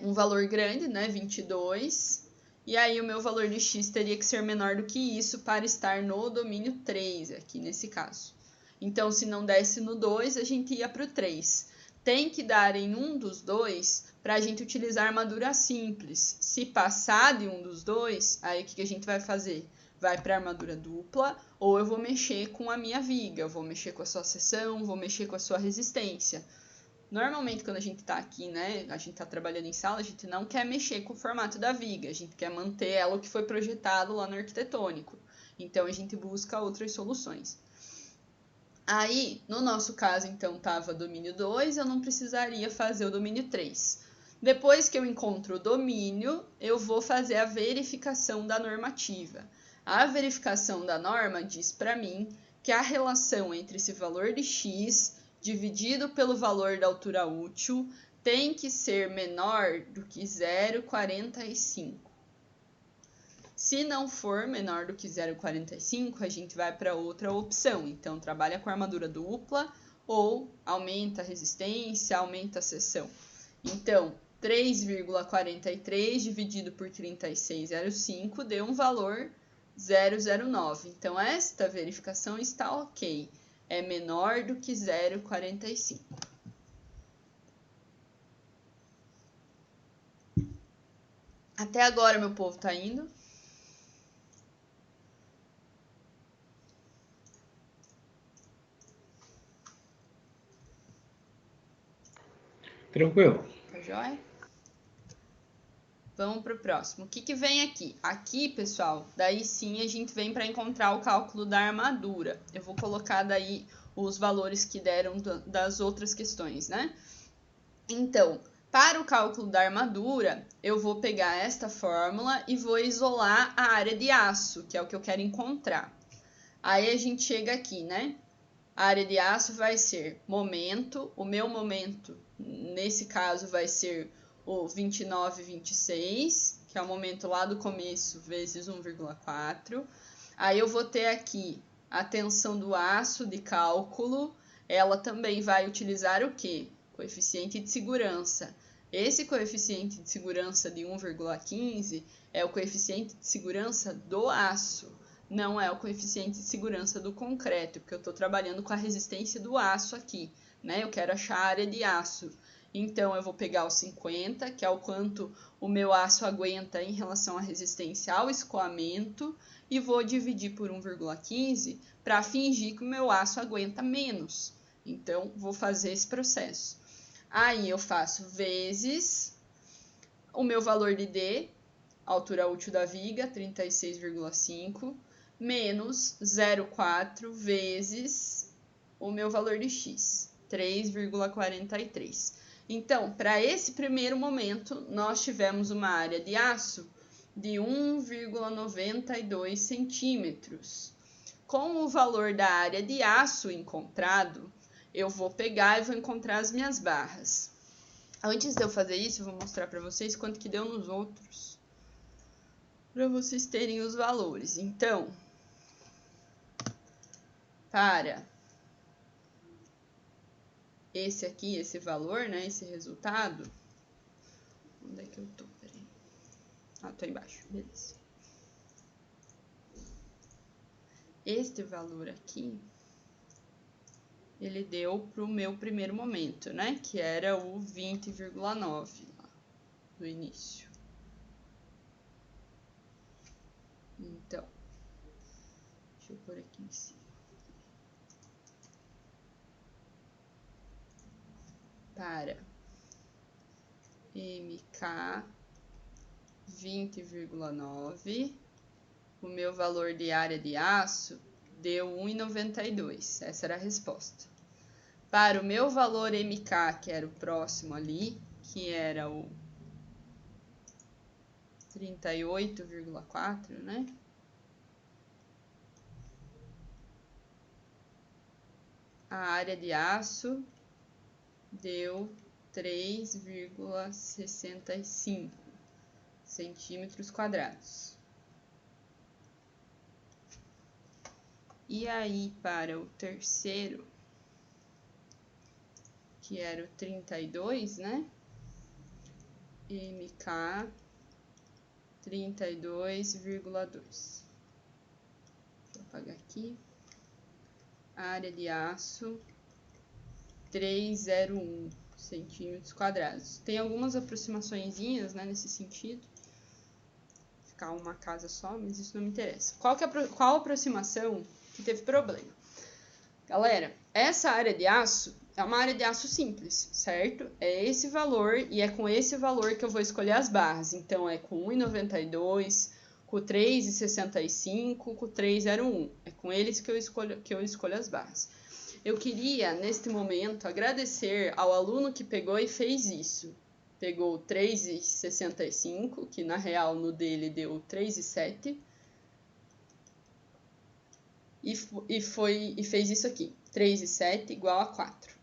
um valor grande, né, 22. E aí, o meu valor de x teria que ser menor do que isso para estar no domínio 3, aqui nesse caso. Então, se não desse no 2, a gente ia para o 3. Tem que dar em um dos dois para a gente utilizar armadura simples. Se passar de um dos dois, aí o que a gente vai fazer? Vai para armadura dupla, ou eu vou mexer com a minha viga, eu vou mexer com a sua seção, vou mexer com a sua resistência. Normalmente, quando a gente está aqui, né, a gente está trabalhando em sala, a gente não quer mexer com o formato da viga, a gente quer manter ela o que foi projetado lá no arquitetônico. Então, a gente busca outras soluções. Aí, no nosso caso, então, estava domínio 2, eu não precisaria fazer o domínio 3. Depois que eu encontro o domínio, eu vou fazer a verificação da normativa. A verificação da norma diz para mim que a relação entre esse valor de x dividido pelo valor da altura útil tem que ser menor do que 0,45. Se não for menor do que 0,45, a gente vai para outra opção. Então, trabalha com armadura dupla ou aumenta a resistência, aumenta a seção. Então, 3,43 dividido por 36,05 deu um valor 0,09. Então, esta verificação está ok. É menor do que 0,45. Até agora, meu povo, tá indo? Tranquilo. Tá joia? Vamos para o próximo. O que vem aqui? Aqui, pessoal, daí sim a gente vem para encontrar o cálculo da armadura. Eu vou colocar daí os valores que deram das outras questões, né? Então, para o cálculo da armadura, eu vou pegar esta fórmula e vou isolar a área de aço, que é o que eu quero encontrar. Aí a gente chega aqui, né? A área de aço vai ser momento, o meu momento, nesse caso, vai ser o 29,26, que é o momento lá do começo, vezes 1,4. Aí eu vou ter aqui a tensão do aço de cálculo, ela também vai utilizar o quê? Coeficiente de segurança. Esse coeficiente de segurança de 1,15 é o coeficiente de segurança do aço, não é o coeficiente de segurança do concreto, porque eu estou trabalhando com a resistência do aço aqui, né? Eu quero achar a área de aço. Então, eu vou pegar o 50, que é o quanto o meu aço aguenta em relação à resistência ao escoamento, e vou dividir por 1,15 para fingir que o meu aço aguenta menos. Então, vou fazer esse processo. Aí, eu faço vezes o meu valor de D, altura útil da viga, 36,5, menos 0,4 vezes o meu valor de X, 3,43. Então, para esse primeiro momento, nós tivemos uma área de aço de 1,92 centímetros. Com o valor da área de aço encontrado, eu vou pegar e vou encontrar as minhas barras. Antes de eu fazer isso, eu vou mostrar para vocês quanto que deu nos outros, para vocês terem os valores. Então, para esse aqui, esse valor, né, esse resultado, onde é que eu tô? Peraí. Ah, tô embaixo, beleza. Este valor aqui, ele deu pro meu primeiro momento, né, que era o 20,9 lá do início. Então, deixa eu pôr aqui em cima. Para MK 20,9, o meu valor de área de aço deu 1,92. Essa era a resposta. Para o meu valor MK, que era o próximo ali, que era o 38,4, né? A área de aço deu 3,65 centímetros quadrados. E aí, para o terceiro, que era o 32, né? MK 32,2. Vou apagar aqui. Área de aço 301 centímetros quadrados. Tem algumas aproximaçõezinhas, né, nesse sentido. Ficar uma casa só, mas isso não me interessa. Qual a aproximação que teve problema? Galera, essa área de aço é uma área de aço simples, certo? É esse valor e é com esse valor que eu vou escolher as barras. Então, é com 1,92, com 3,65, com 3,01. É com eles que eu escolho as barras. Eu queria, neste momento, agradecer ao aluno que pegou e fez isso. Pegou 3,65, que na real no dele deu 3,7. E fez isso aqui, 3,7 igual a 4.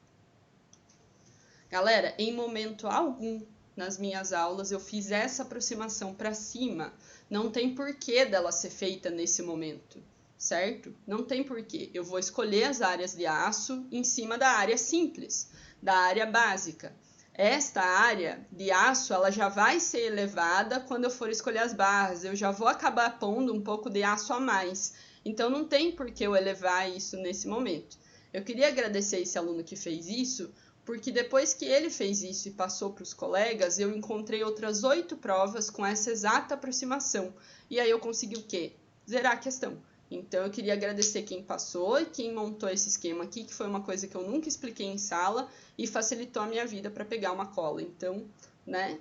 Galera, em momento algum nas minhas aulas eu fiz essa aproximação para cima. Não tem porquê dela ser feita nesse momento, certo? Não tem porquê. Eu vou escolher as áreas de aço em cima da área simples, da área básica. Esta área de aço, ela já vai ser elevada quando eu for escolher as barras. Eu já vou acabar pondo um pouco de aço a mais. Então, não tem por que eu elevar isso nesse momento. Eu queria agradecer esse aluno que fez isso, porque depois que ele fez isso e passou para os colegas, eu encontrei outras 8 provas com essa exata aproximação. E aí eu consegui o quê? Zerar a questão. Então, eu queria agradecer quem passou e quem montou esse esquema aqui, que foi uma coisa que eu nunca expliquei em sala e facilitou a minha vida para pegar uma cola. Então, né,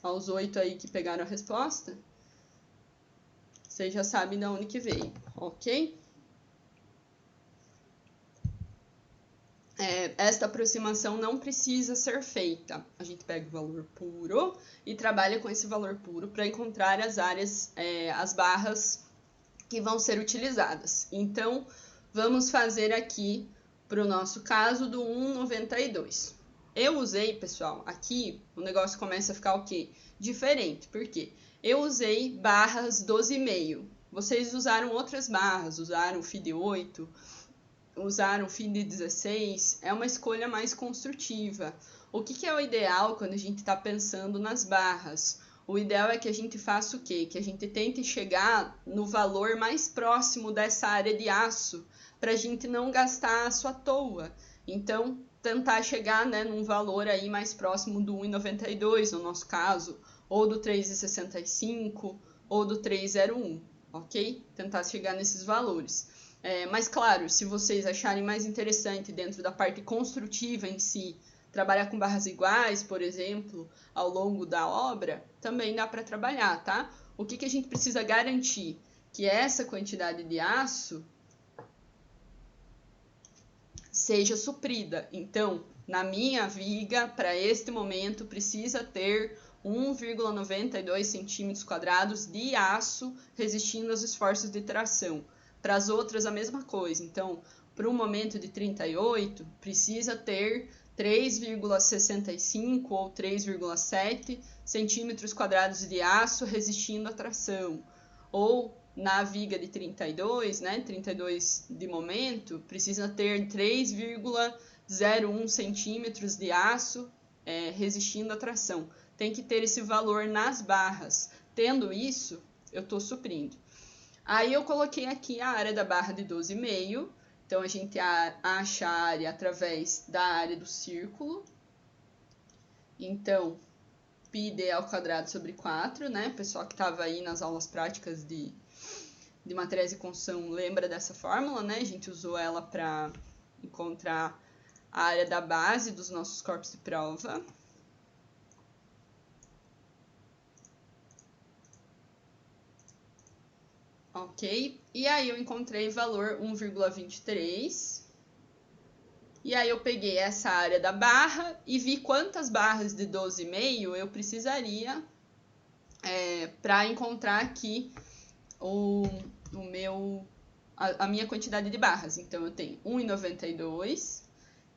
aos 8 aí que pegaram a resposta, vocês já sabem de onde que veio, ok? Esta aproximação não precisa ser feita. A gente pega o valor puro e trabalha com esse valor puro para encontrar as áreas, as barras que vão ser utilizadas. Então, vamos fazer aqui, para o nosso caso, do 1,92. Eu usei, pessoal, aqui o negócio começa a ficar o quê? Diferente. Por quê? Eu usei barras 12,5. Vocês usaram outras barras, usaram FIDE 8, usaram FIDE 16. É uma escolha mais construtiva. O que é o ideal quando a gente está pensando nas barras? O ideal é que a gente faça o quê? Que a gente tente chegar no valor mais próximo dessa área de aço, para a gente não gastar aço à toa. Então, tentar chegar, né, num valor aí mais próximo do 1,92, no nosso caso, ou do 3,65, ou do 3,01, ok? Tentar chegar nesses valores. Mas, claro, se vocês acharem mais interessante dentro da parte construtiva em si, trabalhar com barras iguais, por exemplo, ao longo da obra, também dá para trabalhar, tá? O que a gente precisa garantir? Que essa quantidade de aço seja suprida. Então, na minha viga, para este momento, precisa ter 1,92 centímetros quadrados de aço resistindo aos esforços de tração. Para as outras, a mesma coisa. Então, para um momento de 38, precisa ter 3,65 ou 3,7 centímetros quadrados de aço resistindo à tração. Ou na viga de 32, né, 32 de momento, precisa ter 3,01 centímetros de aço resistindo à tração. Tem que ter esse valor nas barras. Tendo isso, eu estou suprindo. Aí eu coloquei aqui a área da barra de 12,5. Então, a gente acha a área através da área do círculo. Então, πd ao quadrado sobre 4, né? O pessoal que estava aí nas aulas práticas de materiais de construção lembra dessa fórmula, né? A gente usou ela para encontrar a área da base dos nossos corpos de prova. Ok? E aí eu encontrei valor 1,23. E aí eu peguei essa área da barra e vi quantas barras de 12,5 eu precisaria para encontrar aqui a minha quantidade de barras. Então, eu tenho 1,92,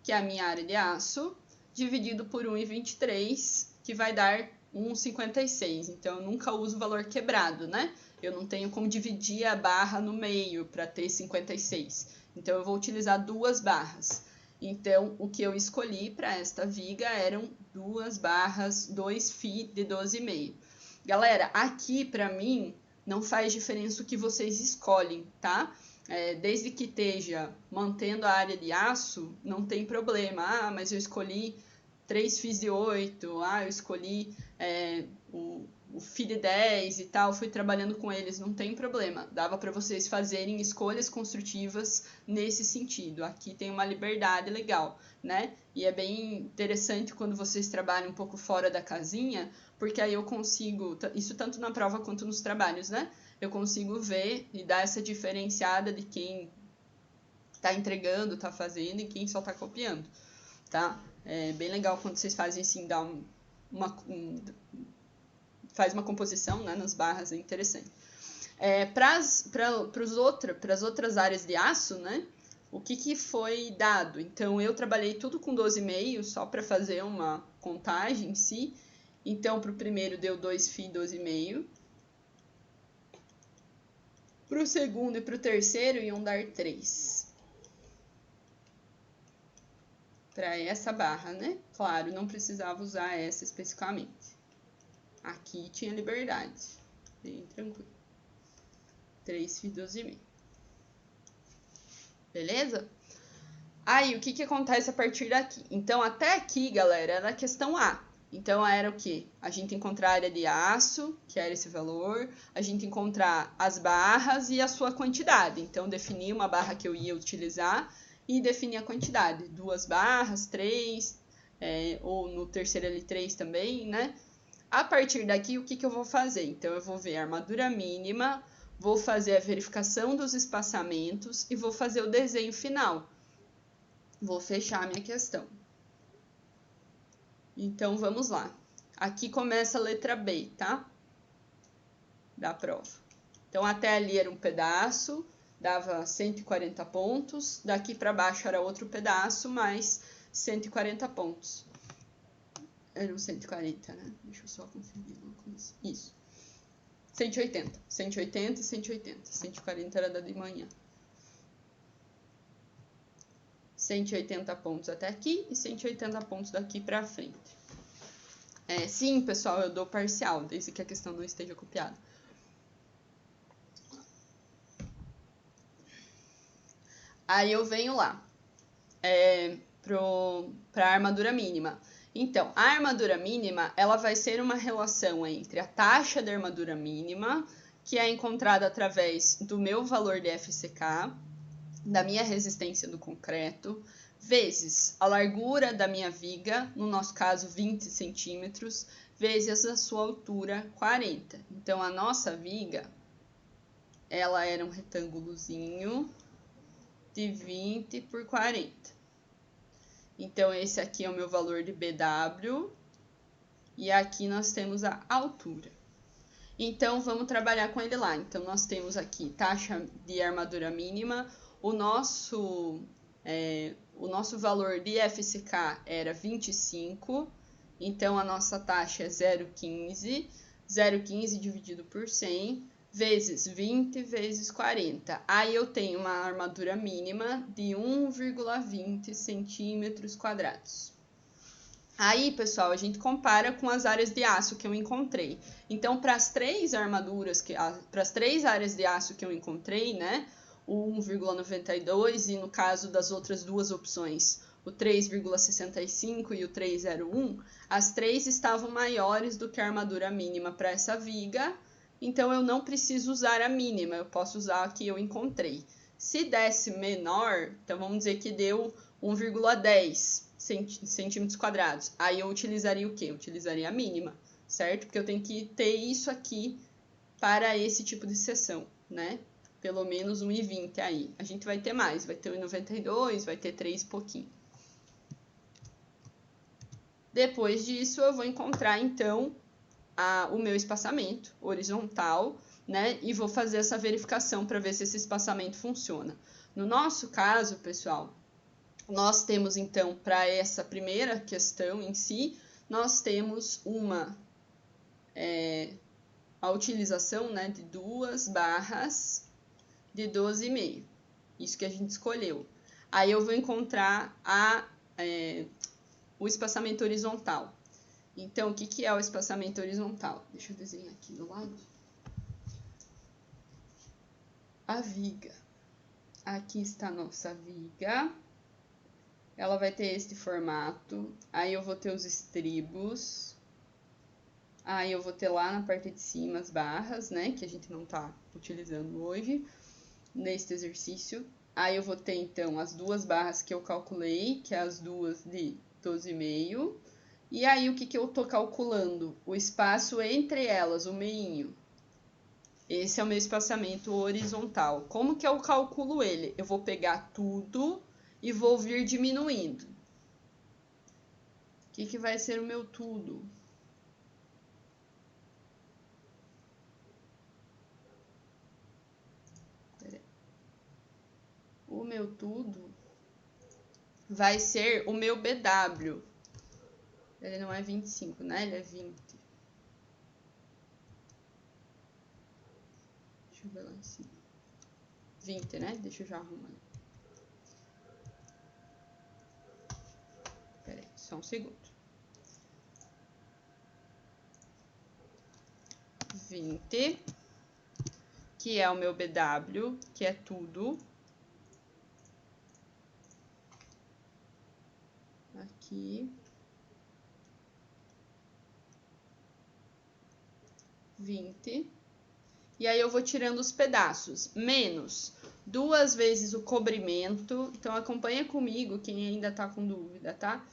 que é a minha área de aço, dividido por 1,23, que vai dar 1,56. Então, eu nunca uso o valor quebrado, né? Eu não tenho como dividir a barra no meio para ter 56. Então, eu vou utilizar duas barras. Então, o que eu escolhi para esta viga eram duas barras, 2 φ de 12,5. Galera, aqui para mim não faz diferença o que vocês escolhem, tá? Desde que esteja mantendo a área de aço, não tem problema. Ah, mas eu escolhi 3 φ de 8, eu escolhi o φ de 10 e tal, fui trabalhando com eles, não tem problema. Dava para vocês fazerem escolhas construtivas nesse sentido. Aqui tem uma liberdade legal, né? E é bem interessante quando vocês trabalham um pouco fora da casinha, porque aí eu consigo, isso tanto na prova quanto nos trabalhos, né? Eu consigo ver e dar essa diferenciada de quem está entregando, está fazendo e quem só está copiando, tá? É bem legal quando vocês fazem assim, faz uma composição, né, nas barras, é interessante. Para as outras áreas de aço, né, o que foi dado? Então, eu trabalhei tudo com 12,5, só para fazer uma contagem em si. Então, para o primeiro deu 2 φ 12,5. Para o segundo e para o terceiro iam dar 3. Para essa barra, né? Claro, não precisava usar essa especificamente. Aqui tinha liberdade. Bem tranquilo. 3 φ 12,5. Beleza? Aí, o que acontece a partir daqui? Então, até aqui, galera, era a questão A. Então, era o quê? A gente encontrar a área de aço, que era esse valor, a gente encontrar as barras e a sua quantidade. Então, definir uma barra que eu ia utilizar e definir a quantidade. 2 barras, 3, ou no terceiro ali 3 também, né? A partir daqui, o que eu vou fazer? Então, eu vou ver a armadura mínima, vou fazer a verificação dos espaçamentos e vou fazer o desenho final. Vou fechar a minha questão. Então, vamos lá. Aqui começa a letra B, tá? Da prova. Então, até ali era um pedaço, dava 140 pontos. Daqui para baixo era outro pedaço, mais 140 pontos. Eram 140, né? Deixa eu só conferir uma coisa. Isso. 180. 180 e 180. 140 era da de manhã. 180 pontos até aqui e 180 pontos daqui para frente. Sim, pessoal, eu dou parcial, desde que a questão não esteja copiada. Aí eu venho lá, para a armadura mínima. Então, a armadura mínima, ela vai ser uma relação entre a taxa da armadura mínima, que é encontrada através do meu valor de FCK, da minha resistência do concreto, vezes a largura da minha viga, no nosso caso 20 centímetros, vezes a sua altura 40. Então, a nossa viga, ela era um retângulozinho de 20 por 40. Então, esse aqui é o meu valor de BW, e aqui nós temos a altura. Então, vamos trabalhar com ele lá. Então, nós temos aqui taxa de armadura mínima, o nosso valor de FCK era 25, então a nossa taxa é 0,15, 0,15 dividido por 100, vezes 20 vezes 40. Aí eu tenho uma armadura mínima de 1,20 centímetros quadrados. Aí, pessoal, a gente compara com as áreas de aço que eu encontrei. Então, para as 3 armaduras, para as 3 áreas de aço que eu encontrei, né? O 1,92 e no caso das outras duas opções, o 3,65 e o 3,01, as 3 estavam maiores do que a armadura mínima para essa viga, então eu não preciso usar a mínima, eu posso usar a que eu encontrei. Se desse menor, então vamos dizer que deu 1,10 centímetros quadrados, aí eu utilizaria o quê? Eu utilizaria a mínima, certo? Porque eu tenho que ter isso aqui para esse tipo de seção, né? Pelo menos 1,20 aí. A gente vai ter mais, vai ter 1,92, vai ter 3 e pouquinho. Depois disso, eu vou encontrar, então, o meu espaçamento horizontal, né? E vou fazer essa verificação para ver se esse espaçamento funciona. No nosso caso, pessoal, nós temos, então, para essa primeira questão em si, nós temos a utilização, né, de 2 barras de 12,5. Isso que a gente escolheu. Aí eu vou encontrar o espaçamento horizontal. Então, o que é o espaçamento horizontal? Deixa eu desenhar aqui do lado. A viga. Aqui está a nossa viga. Ela vai ter este formato. Aí eu vou ter os estribos. Aí eu vou ter lá na parte de cima as barras, né? Que a gente não está utilizando hoje neste exercício. Aí eu vou ter, então, as 2 barras que eu calculei, que é as 2 de 12,5. E aí, o que eu tô calculando? O espaço entre elas, o meinho. Esse é o meu espaçamento horizontal. Como que eu calculo ele? Eu vou pegar tudo e vou vir diminuindo. O que vai ser o meu tudo? O meu tudo vai ser o meu BW. Ele não é 25, né? Ele é 20. Deixa eu ver lá em cima. 20, né? Deixa eu já arrumar. Pera aí, só um segundo. 20, que é o meu BW, que é tudo. Aqui. 20. E aí eu vou tirando os pedaços, menos 2 vezes o cobrimento. Então acompanha comigo quem ainda tá com dúvida, tá?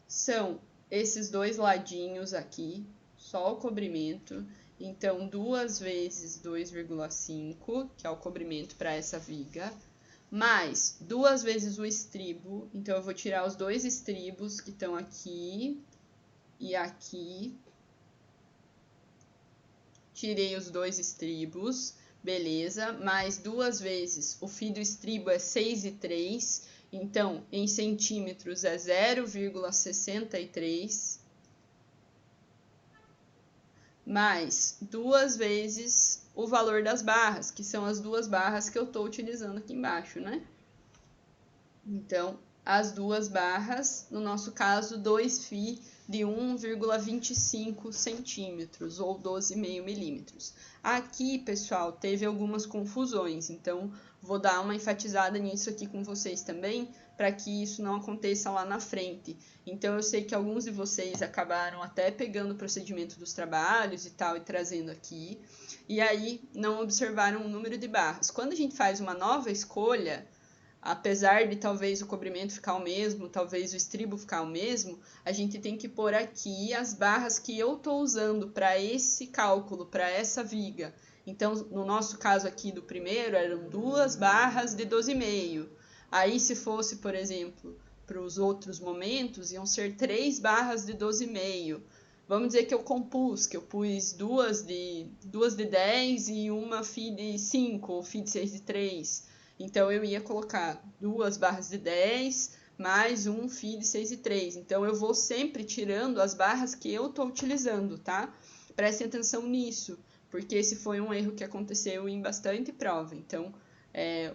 São esses dois ladinhos aqui, só o cobrimento. Então 2 vezes 2,5, que é o cobrimento para essa viga, mais 2 vezes o estribo. Então eu vou tirar os dois estribos que estão aqui e aqui. Tirei os dois estribos, beleza, mais 2 vezes o fio do estribo é 6,3, então em centímetros é 0,63, mais 2 vezes o valor das barras, que são as duas barras que eu estou utilizando aqui embaixo, né? Então, as duas barras, no nosso caso, 2 φ de 1,25 centímetros ou 12,5 milímetros. Aqui, pessoal, teve algumas confusões, então vou dar uma enfatizada nisso aqui com vocês também, para que isso não aconteça lá na frente. Então, eu sei que alguns de vocês acabaram até pegando o procedimento dos trabalhos e tal, e trazendo aqui, e aí não observaram o número de barras. Quando a gente faz uma nova escolha, apesar de talvez o cobrimento ficar o mesmo, talvez o estribo ficar o mesmo, a gente tem que pôr aqui as barras que eu estou usando para esse cálculo, para essa viga. Então, no nosso caso aqui do primeiro, eram 2 barras de 12,5. Aí, se fosse, por exemplo, para os outros momentos, iam ser 3 barras de 12,5. Vamos dizer que eu compus, que eu pus 2 de 10 e uma φ de 5, ou φ de 6 de 3. Então, eu ia colocar 2 barras de 10 mais um φ de 6,3. Então, eu vou sempre tirando as barras que eu estou utilizando, tá? Prestem atenção nisso, porque esse foi um erro que aconteceu em bastante prova. Então,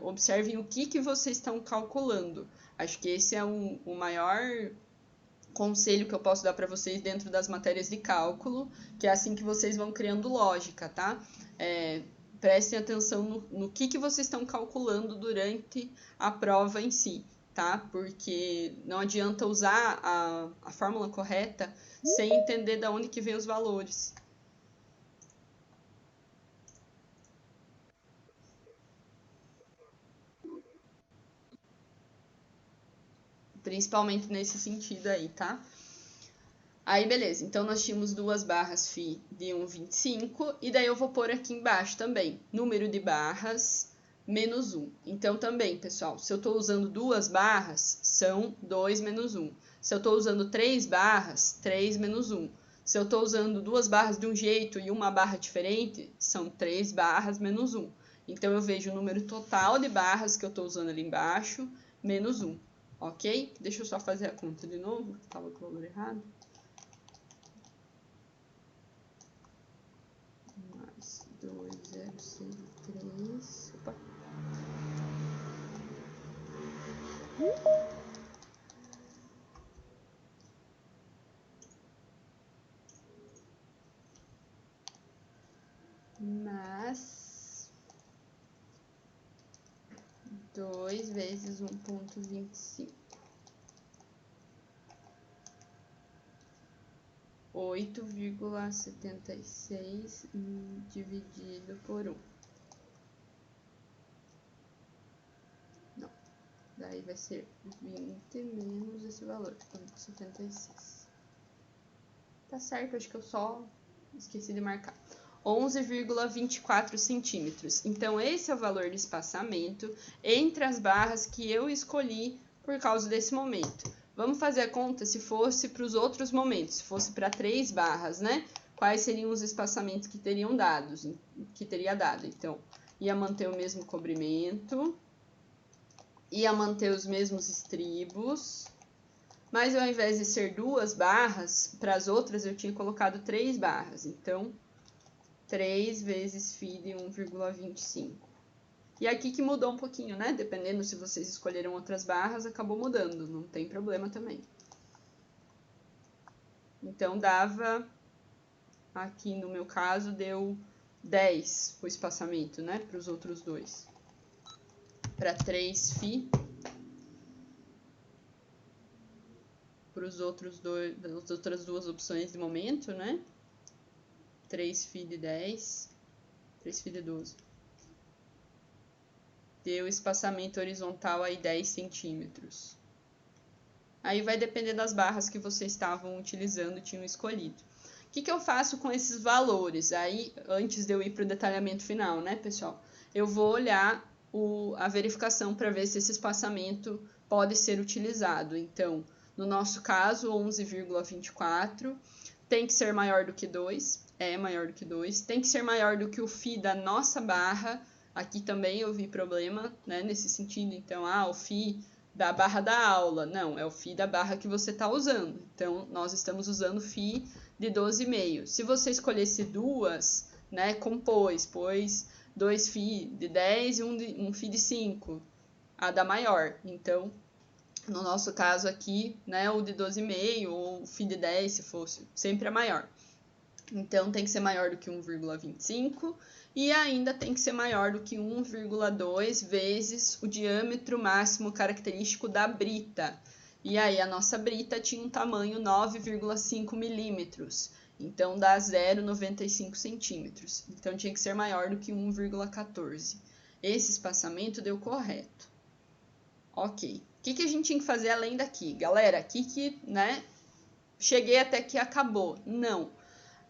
observem o que vocês estão calculando. Acho que esse é o maior conselho que eu posso dar para vocês dentro das matérias de cálculo, que é assim que vocês vão criando lógica, tá? Prestem atenção no que vocês estão calculando durante a prova em si, tá? Porque não adianta usar a fórmula correta sem entender de onde que vem os valores. Principalmente nesse sentido aí, tá? Aí, beleza. Então, nós tínhamos 2 barras φ de 1,25. E daí, eu vou pôr aqui embaixo também, número de barras menos 1. Então, também, pessoal, se eu estou usando 2 barras, são 2 menos 1. Se eu estou usando 3 barras, 3 menos 1. Se eu estou usando 2 barras de um jeito e uma barra diferente, são 3 barras menos 1. Então, eu vejo o número total de barras que eu estou usando ali embaixo, menos 1. Ok? Deixa eu só fazer a conta de novo, que estava com o valor errado. Mais 2,063. Opa. Mais 2 vezes 1,25. 8,76 dividido por 1. Não. Daí vai ser 20 menos esse valor, 8,76. Tá certo, acho que eu só esqueci de marcar. 11,24 centímetros. Então, esse é o valor de espaçamento entre as barras que eu escolhi por causa desse momento. Vamos fazer a conta se fosse para os outros momentos, se fosse para 3 barras, né? Quais seriam os espaçamentos que teria dado? Então, ia manter o mesmo cobrimento, ia manter os mesmos estribos, mas ao invés de ser 2 barras, para as outras eu tinha colocado 3 barras. Então, 3 vezes φ de 1,25. E aqui que mudou um pouquinho, né? Dependendo se vocês escolheram outras barras, acabou mudando, não tem problema também. Então, dava, aqui no meu caso, deu 10 o espaçamento, né? Para os outros dois. Para 3 φ. Para os outros dois, as outras duas opções de momento, né? 3φ de 10, 3φ de 12. Deu espaçamento horizontal aí 10 centímetros. Aí vai depender das barras que vocês estavam utilizando, tinham escolhido. O que eu faço com esses valores? Aí, antes de eu ir para o detalhamento final, né, pessoal? Eu vou olhar a verificação para ver se esse espaçamento pode ser utilizado. Então, no nosso caso, 11,24, tem que ser maior do que 2, é maior do que 2, tem que ser maior do que o φ da nossa barra. Aqui também eu vi problema, né, nesse sentido. Então, o φ da barra da aula. Não, é o φ da barra que você está usando. Então, nós estamos usando φ de 12,5. Se você escolhesse duas, né, compôs, pôs 2φ de 10 e um φ de 5, a da maior. Então, no nosso caso aqui, né, o de 12,5 ou o φ de 10, se fosse, sempre é maior. Então, tem que ser maior do que 1,25 e ainda tem que ser maior do que 1,2 vezes o diâmetro máximo característico da brita. E aí, a nossa brita tinha um tamanho 9,5 milímetros, então dá 0,95 centímetros. Então, tinha que ser maior do que 1,14. Esse espaçamento deu correto. Ok. O que a gente tinha que fazer além daqui? Galera, aqui né, cheguei até que acabou. Não.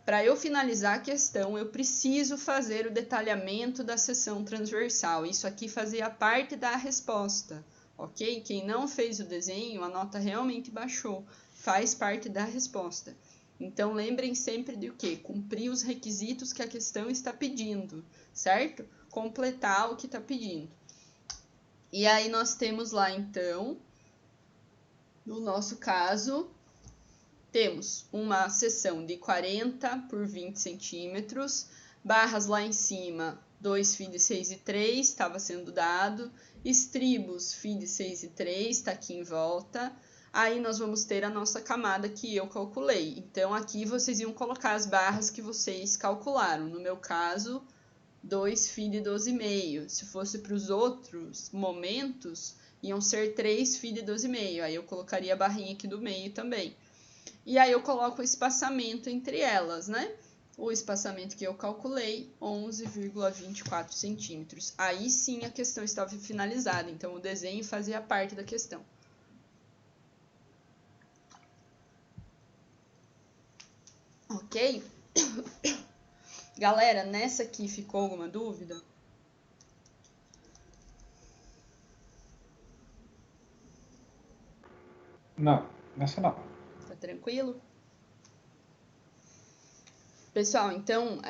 Para eu finalizar a questão, eu preciso fazer o detalhamento da seção transversal. Isso aqui fazia parte da resposta, ok? Quem não fez o desenho, a nota realmente baixou. Faz parte da resposta. Então, lembrem sempre de o quê? Cumprir os requisitos que a questão está pedindo, certo? Completar o que está pedindo. E aí, nós temos lá, então, no nosso caso, temos uma seção de 40 por 20 centímetros, barras lá em cima, 2φ de 6,3, estava sendo dado, estribos φ de 6,3, está aqui em volta. Aí nós vamos ter a nossa camada que eu calculei. Então, aqui vocês iam colocar as barras que vocês calcularam. No meu caso, 2φ de 12,5. Se fosse para os outros momentos, iam ser 3φ de 12,5. Aí eu colocaria a barrinha aqui do meio também. E aí eu coloco o espaçamento entre elas, né? O espaçamento que eu calculei, 11,24 centímetros. Aí sim a questão estava finalizada, então o desenho fazia parte da questão. Ok? Galera, nessa aqui ficou alguma dúvida? Não, nessa não. Tá tranquilo? Pessoal, então,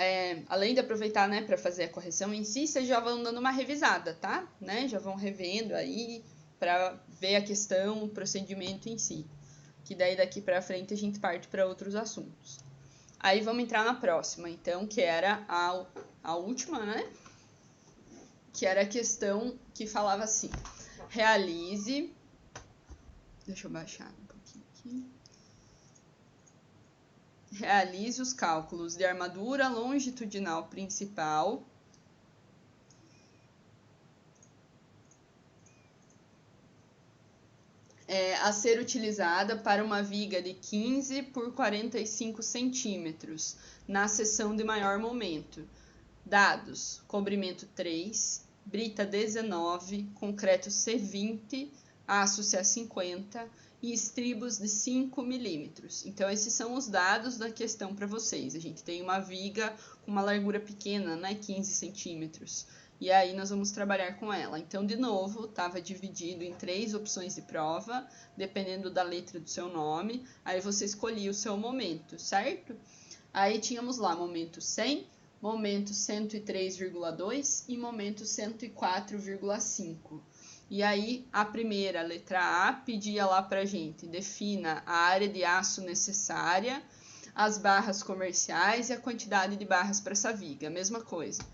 além de aproveitar, né, para fazer a correção em si, vocês já vão dando uma revisada, tá? Né? Já vão revendo aí para ver a questão, o procedimento em si. Que daí daqui para frente a gente parte para outros assuntos. Aí vamos entrar na próxima, então, que era a última, né? Que era a questão que falava assim: realize. Deixa eu baixar um pouquinho aqui. Realize os cálculos de armadura longitudinal principal a ser utilizada para uma viga de 15 por 45 centímetros na seção de maior momento. Dados: comprimento 3, brita 19, concreto C20, aço C50 e estribos de 5 milímetros. Então, esses são os dados da questão para vocês. A gente tem uma viga com uma largura pequena, né, 15 centímetros. E aí, nós vamos trabalhar com ela. Então, de novo, estava dividido em 3 opções de prova, dependendo da letra do seu nome. Aí, você escolhia o seu momento, certo? Aí, tínhamos lá momento 100, momento 103,2 e momento 104,5. E aí, a primeira, a letra A, pedia lá pra gente: defina a área de aço necessária, as barras comerciais e a quantidade de barras para essa viga, mesma coisa.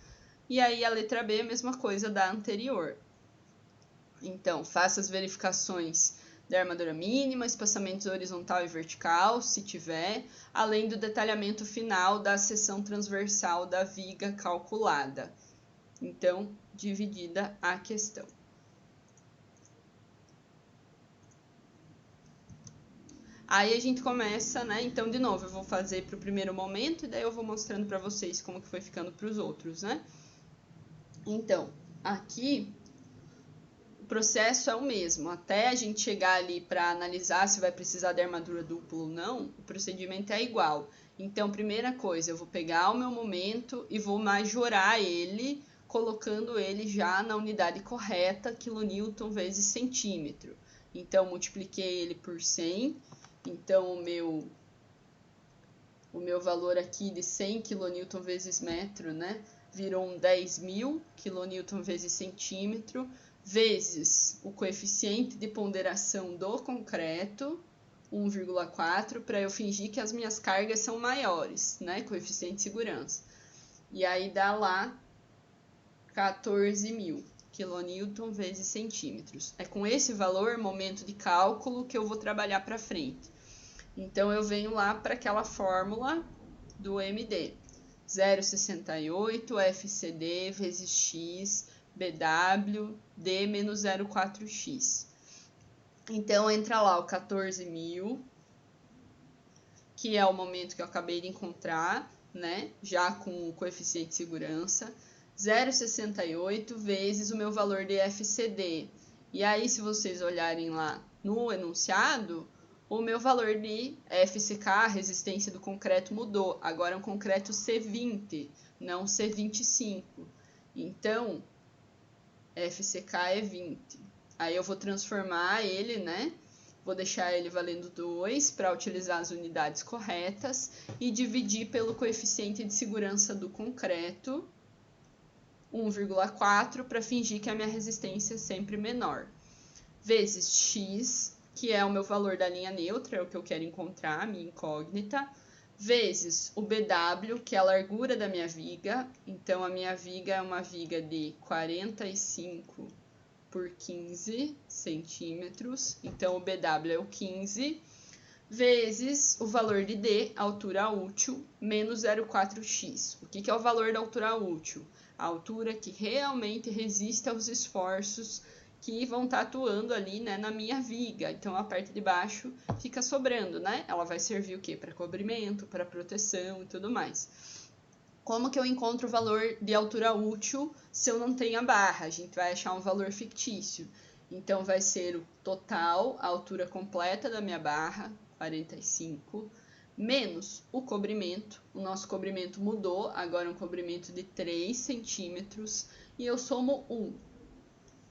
E aí, a letra B, a mesma coisa da anterior. Então, faça as verificações da armadura mínima, espaçamentos horizontal e vertical, se tiver, além do detalhamento final da seção transversal da viga calculada. Então, dividida a questão. Aí a gente começa, né? Então, de novo, eu vou fazer para o primeiro momento e daí eu vou mostrando para vocês como que foi ficando para os outros, né? Então, aqui o processo é o mesmo. Até a gente chegar ali para analisar se vai precisar de armadura dupla ou não, o procedimento é igual. Então, primeira coisa, eu vou pegar o meu momento e vou majorar ele, colocando ele já na unidade correta, quilonewton vezes centímetro. Então, multipliquei ele por 100. Então, o meu valor aqui de 100 kN vezes metro, né, virou um 10.000 kN vezes centímetro, vezes o coeficiente de ponderação do concreto, 1,4, para eu fingir que as minhas cargas são maiores, né, coeficiente de segurança. E aí dá lá 14.000 kN vezes centímetros. É com esse valor, momento de cálculo, que eu vou trabalhar para frente. Então, eu venho lá para aquela fórmula do MD. 0,68 FCD vezes X BW D menos 0,4X. Então, entra lá o 14.000, que é o momento que eu acabei de encontrar, né? Já com o coeficiente de segurança. 0,68 vezes o meu valor de FCD. E aí, se vocês olharem lá no enunciado, o meu valor de FCK, a resistência do concreto, mudou. Agora é um concreto C20, não C25. Então, FCK é 20. Aí eu vou transformar ele, né? Vou deixar ele valendo 2 para utilizar as unidades corretas e dividir pelo coeficiente de segurança do concreto, 1,4, para fingir que a minha resistência é sempre menor. Vezes X, que é o meu valor da linha neutra, é o que eu quero encontrar, a minha incógnita, vezes o BW, que é a largura da minha viga. Então, a minha viga é uma viga de 45 por 15 centímetros. Então, o BW é o 15, vezes o valor de D, altura útil, menos 0,4x. O que é o valor da altura útil? A altura que realmente resiste aos esforços que vão estar atuando ali, né, na minha viga. Então, a parte de baixo fica sobrando, né? Ela vai servir o quê? Para cobrimento, para proteção e tudo mais. Como que eu encontro o valor de altura útil se eu não tenho a barra? A gente vai achar um valor fictício. Então, vai ser o total, a altura completa da minha barra, 45, menos o cobrimento. O nosso cobrimento mudou, agora é um cobrimento de 3 centímetros, e eu somo 1.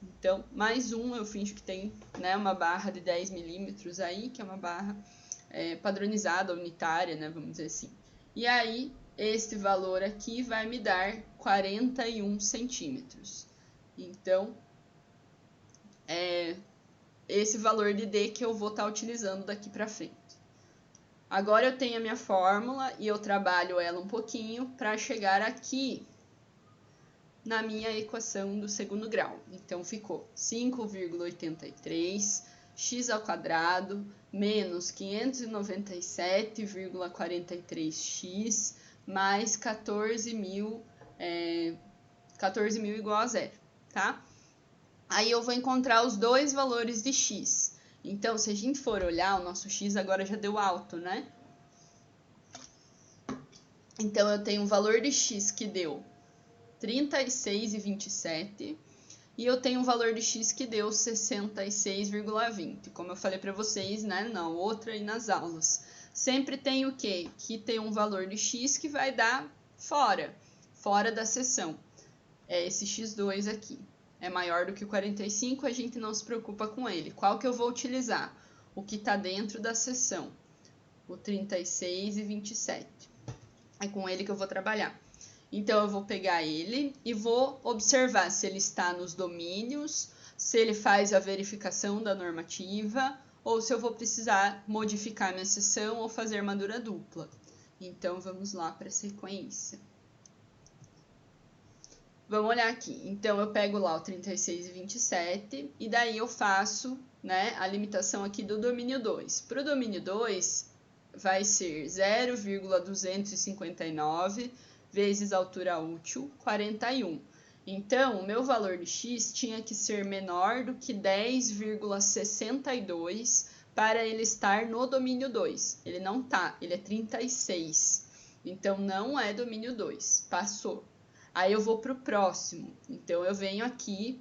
Então, mais 1, eu finjo que tem, né, uma barra de 10 milímetros aí, que é uma barra padronizada, unitária, né, vamos dizer assim. E aí, este valor aqui vai me dar 41 centímetros. Então, esse valor de D que eu vou estar utilizando daqui para frente. Agora eu tenho a minha fórmula e eu trabalho ela um pouquinho para chegar aqui na minha equação do segundo grau. Então, ficou 5,83 x ao quadrado menos 597,43x mais 14.000 igual a zero, tá? Aí eu vou encontrar os dois valores de x. Então, se a gente for olhar, o nosso x agora já deu alto, né? Então, eu tenho um valor de x que deu 36,27 e eu tenho um valor de x que deu 66,20. Como eu falei para vocês, né, na outra e nas aulas. Sempre tem o quê? Que tem um valor de x que vai dar fora da seção. É esse x2 aqui. É maior do que o 45, a gente não se preocupa com ele. Qual que eu vou utilizar? O que está dentro da seção, o 36,27. É com ele que eu vou trabalhar. Então, eu vou pegar ele e vou observar se ele está nos domínios, se ele faz a verificação da normativa, ou se eu vou precisar modificar minha seção ou fazer armadura dupla. Então, vamos lá para a sequência. Vamos olhar aqui. Então, eu pego lá o 36,27 e daí eu faço, né, a limitação aqui do domínio 2. Para o domínio 2, vai ser 0,259 vezes a altura útil, 41. Então, o meu valor de x tinha que ser menor do que 10,62 para ele estar no domínio 2. Ele não tá, ele é 36. Então, não é domínio 2. Passou. Aí eu vou para o próximo. Então, eu venho aqui,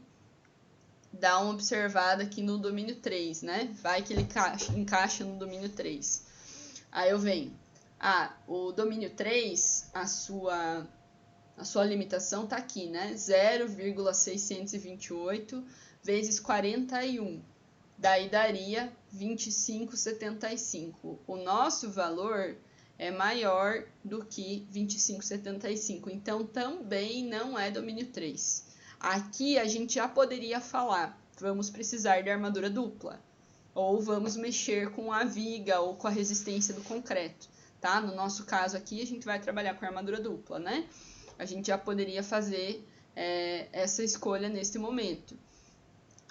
dar uma observada aqui no domínio 3, né? Vai que ele encaixa no domínio 3. Aí eu venho. O domínio 3, a sua limitação tá aqui, né? 0,628 vezes 41. Daí daria 25,75. O nosso valor é maior do que 25,75. Então, também não é domínio 3. Aqui a gente já poderia falar, vamos precisar de armadura dupla. Ou vamos mexer com a viga ou com a resistência do concreto, tá? No nosso caso aqui, a gente vai trabalhar com a armadura dupla, né? A gente já poderia fazer essa escolha neste momento.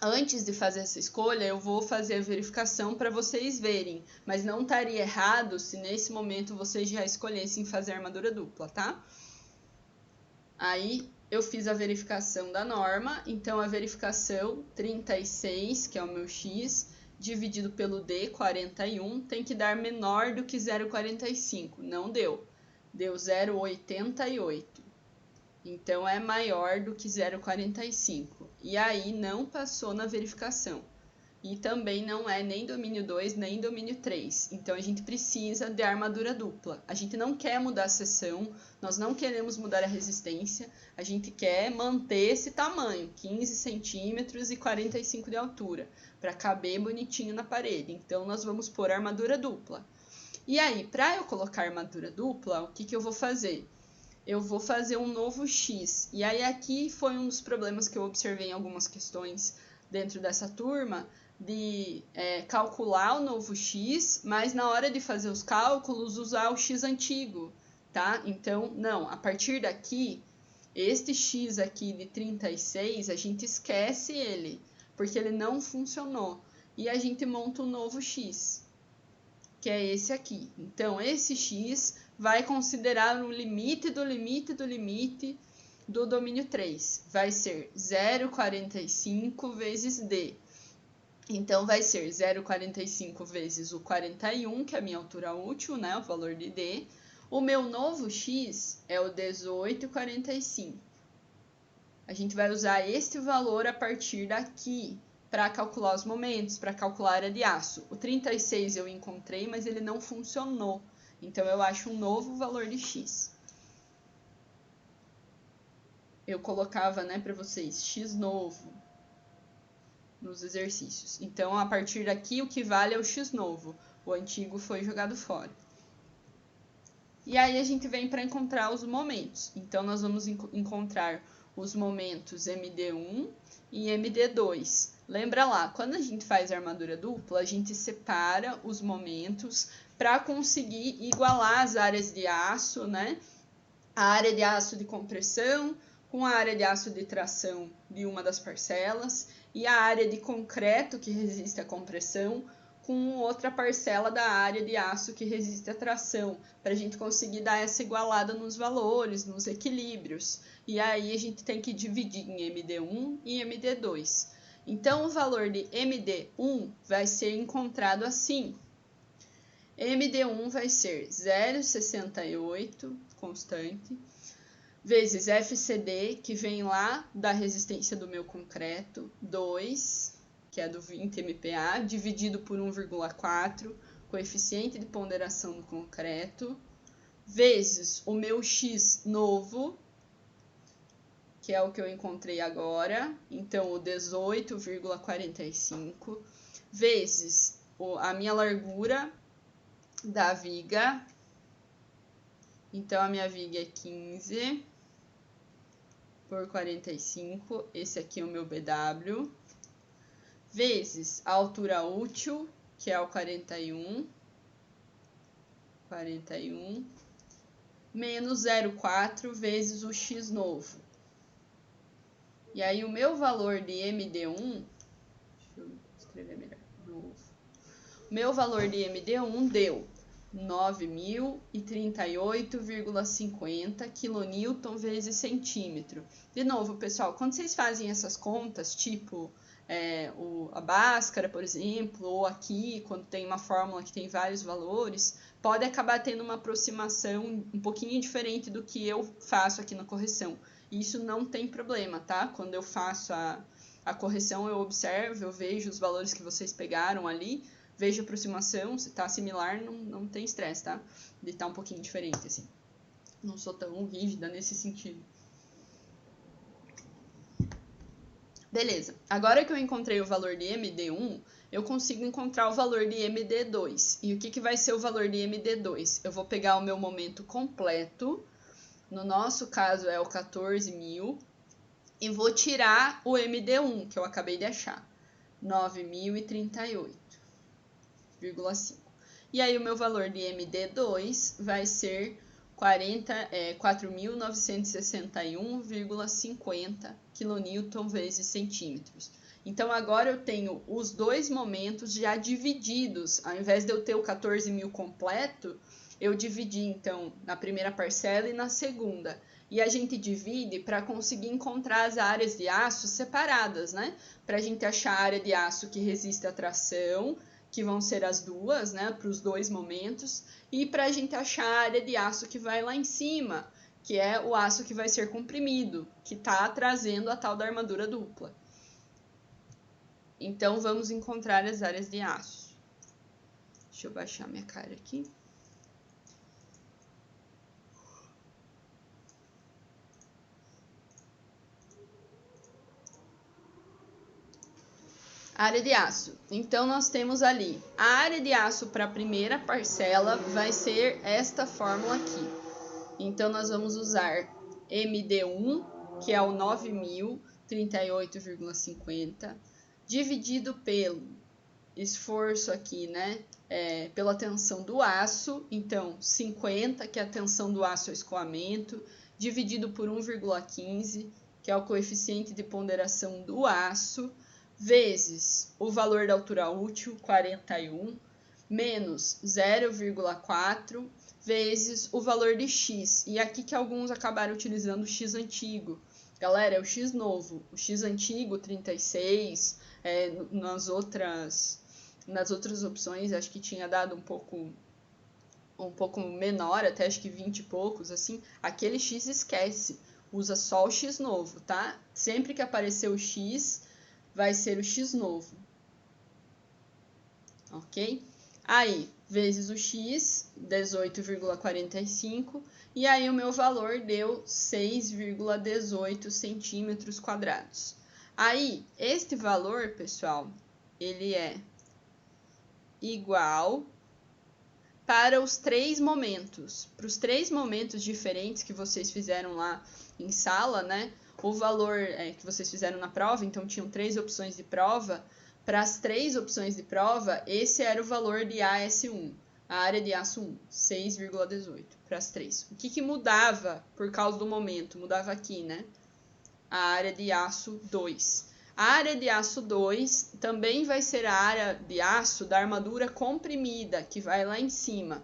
Antes de fazer essa escolha, eu vou fazer a verificação para vocês verem, mas não estaria errado se nesse momento vocês já escolhessem fazer armadura dupla, tá? Aí eu fiz a verificação da norma, então a verificação 36, que é o meu x, dividido pelo d, 41, tem que dar menor do que 0,45. Não deu. Deu 0,88. Então, é maior do que 0,45. E aí, não passou na verificação. E também não é nem domínio 2, nem domínio 3. Então, a gente precisa de armadura dupla. A gente não quer mudar a seção, nós não queremos mudar a resistência, a gente quer manter esse tamanho, 15 centímetros e 45 de altura, para caber bonitinho na parede. Então, nós vamos pôr armadura dupla. E aí, para eu colocar armadura dupla, o que eu vou fazer? Eu vou fazer um novo X. E aí aqui foi um dos problemas que eu observei em algumas questões dentro dessa turma, de calcular o novo X, mas na hora de fazer os cálculos usar o X antigo, tá? Então, não, a partir daqui, este X aqui de 36, a gente esquece ele, porque ele não funcionou. E a gente monta um novo X, que é esse aqui. Então, esse X vai considerar o limite do limite do limite do domínio 3. Vai ser 0,45 vezes D. Então, vai ser 0,45 vezes o 41, que é a minha altura útil, né? O valor de D. O meu novo X é o 18,45. A gente vai usar este valor a partir daqui, para calcular os momentos, para calcular a área de aço. O 36 eu encontrei, mas ele não funcionou. Então, eu acho um novo valor de X. Eu colocava, né, para vocês, X novo nos exercícios. Então, a partir daqui, o que vale é o X novo. O antigo foi jogado fora. E aí, a gente vem para encontrar os momentos. Então, nós vamos encontrar os momentos MD1 e MD2. Lembra lá, quando a gente faz armadura dupla, a gente separa os momentos para conseguir igualar as áreas de aço, né? A área de aço de compressão com a área de aço de tração de uma das parcelas e a área de concreto que resiste à compressão com outra parcela da área de aço que resiste à tração, para a gente conseguir dar essa igualada nos valores, nos equilíbrios. E aí a gente tem que dividir em MD1 e MD2. Então, o valor de MD1 vai ser encontrado assim. MD1 vai ser 0,68, constante, vezes FCD, que vem lá da resistência do meu concreto, 2, que é do 20 MPa, dividido por 1,4, coeficiente de ponderação do concreto, vezes o meu X novo, que é o que eu encontrei agora, então o 18,45, vezes a minha largura da viga, então a minha viga é 15 por 45, esse aqui é o meu BW, vezes a altura útil, que é o 41, menos 0,4 vezes o X novo. E aí o meu valor de MD1, deixa eu escrever melhor, novo. O meu valor de MD1 deu 9.038,50 kN vezes centímetro. De novo, pessoal, quando vocês fazem essas contas, tipo a Bhaskara, por exemplo, ou aqui, quando tem uma fórmula que tem vários valores, pode acabar tendo uma aproximação um pouquinho diferente do que eu faço aqui na correção. E isso não tem problema, tá? Quando eu faço a correção, eu observo, eu vejo os valores que vocês pegaram ali, vejo a aproximação, se tá similar, não tem estresse, tá? De estar um pouquinho diferente, assim. Não sou tão rígida nesse sentido. Beleza, agora que eu encontrei o valor de MD1, eu consigo encontrar o valor de MD2. E o que vai ser o valor de MD2? Eu vou pegar o meu momento completo, no nosso caso é o 14.000, e vou tirar o MD1, que eu acabei de achar, 9.038,5. E aí o meu valor de MD2 vai ser 4.961,50 kN vezes centímetros. Então, agora eu tenho os dois momentos já divididos. Ao invés de eu ter o 14.000 completo, eu dividi, então, na primeira parcela e na segunda. E a gente divide para conseguir encontrar as áreas de aço separadas, né? Para a gente achar a área de aço que resiste à tração, que vão ser as duas, né? Para os dois momentos. E para a gente achar a área de aço que vai lá em cima, que é o aço que vai ser comprimido, que está trazendo a tal da armadura dupla. Então, vamos encontrar as áreas de aço. Deixa eu baixar minha cara aqui. Área de aço. Então, nós temos ali a área de aço para a primeira parcela vai ser esta fórmula aqui. Então, nós vamos usar MD1, que é o 9.038,50, dividido pelo esforço aqui, né? Pela tensão do aço. Então, 50, que é a tensão do aço ao escoamento, dividido por 1,15, que é o coeficiente de ponderação do aço, vezes o valor da altura útil, 41, menos 0,4, vezes o valor de x. E aqui que alguns acabaram utilizando o x antigo. Galera, é o x novo. O x antigo, 36, nas outras opções, acho que tinha dado um pouco menor, até acho que 20 e poucos, assim. Aquele x esquece. Usa só o x novo, tá? Sempre que aparecer o x, vai ser o x novo. Ok? Aí, vezes o x, 18,45, e aí o meu valor deu 6,18 centímetros quadrados. Aí, este valor, pessoal, ele é igual para os três momentos. Para os três momentos diferentes que vocês fizeram lá em sala, né? O valor que vocês fizeram na prova, então tinham 3 opções de prova. Para as 3 opções de prova, esse era o valor de AS1, a área de aço 1, 6,18 para as 3. O que mudava por causa do momento? Mudava aqui, né? A área de aço 2. A área de aço 2 também vai ser a área de aço da armadura comprimida, que vai lá em cima.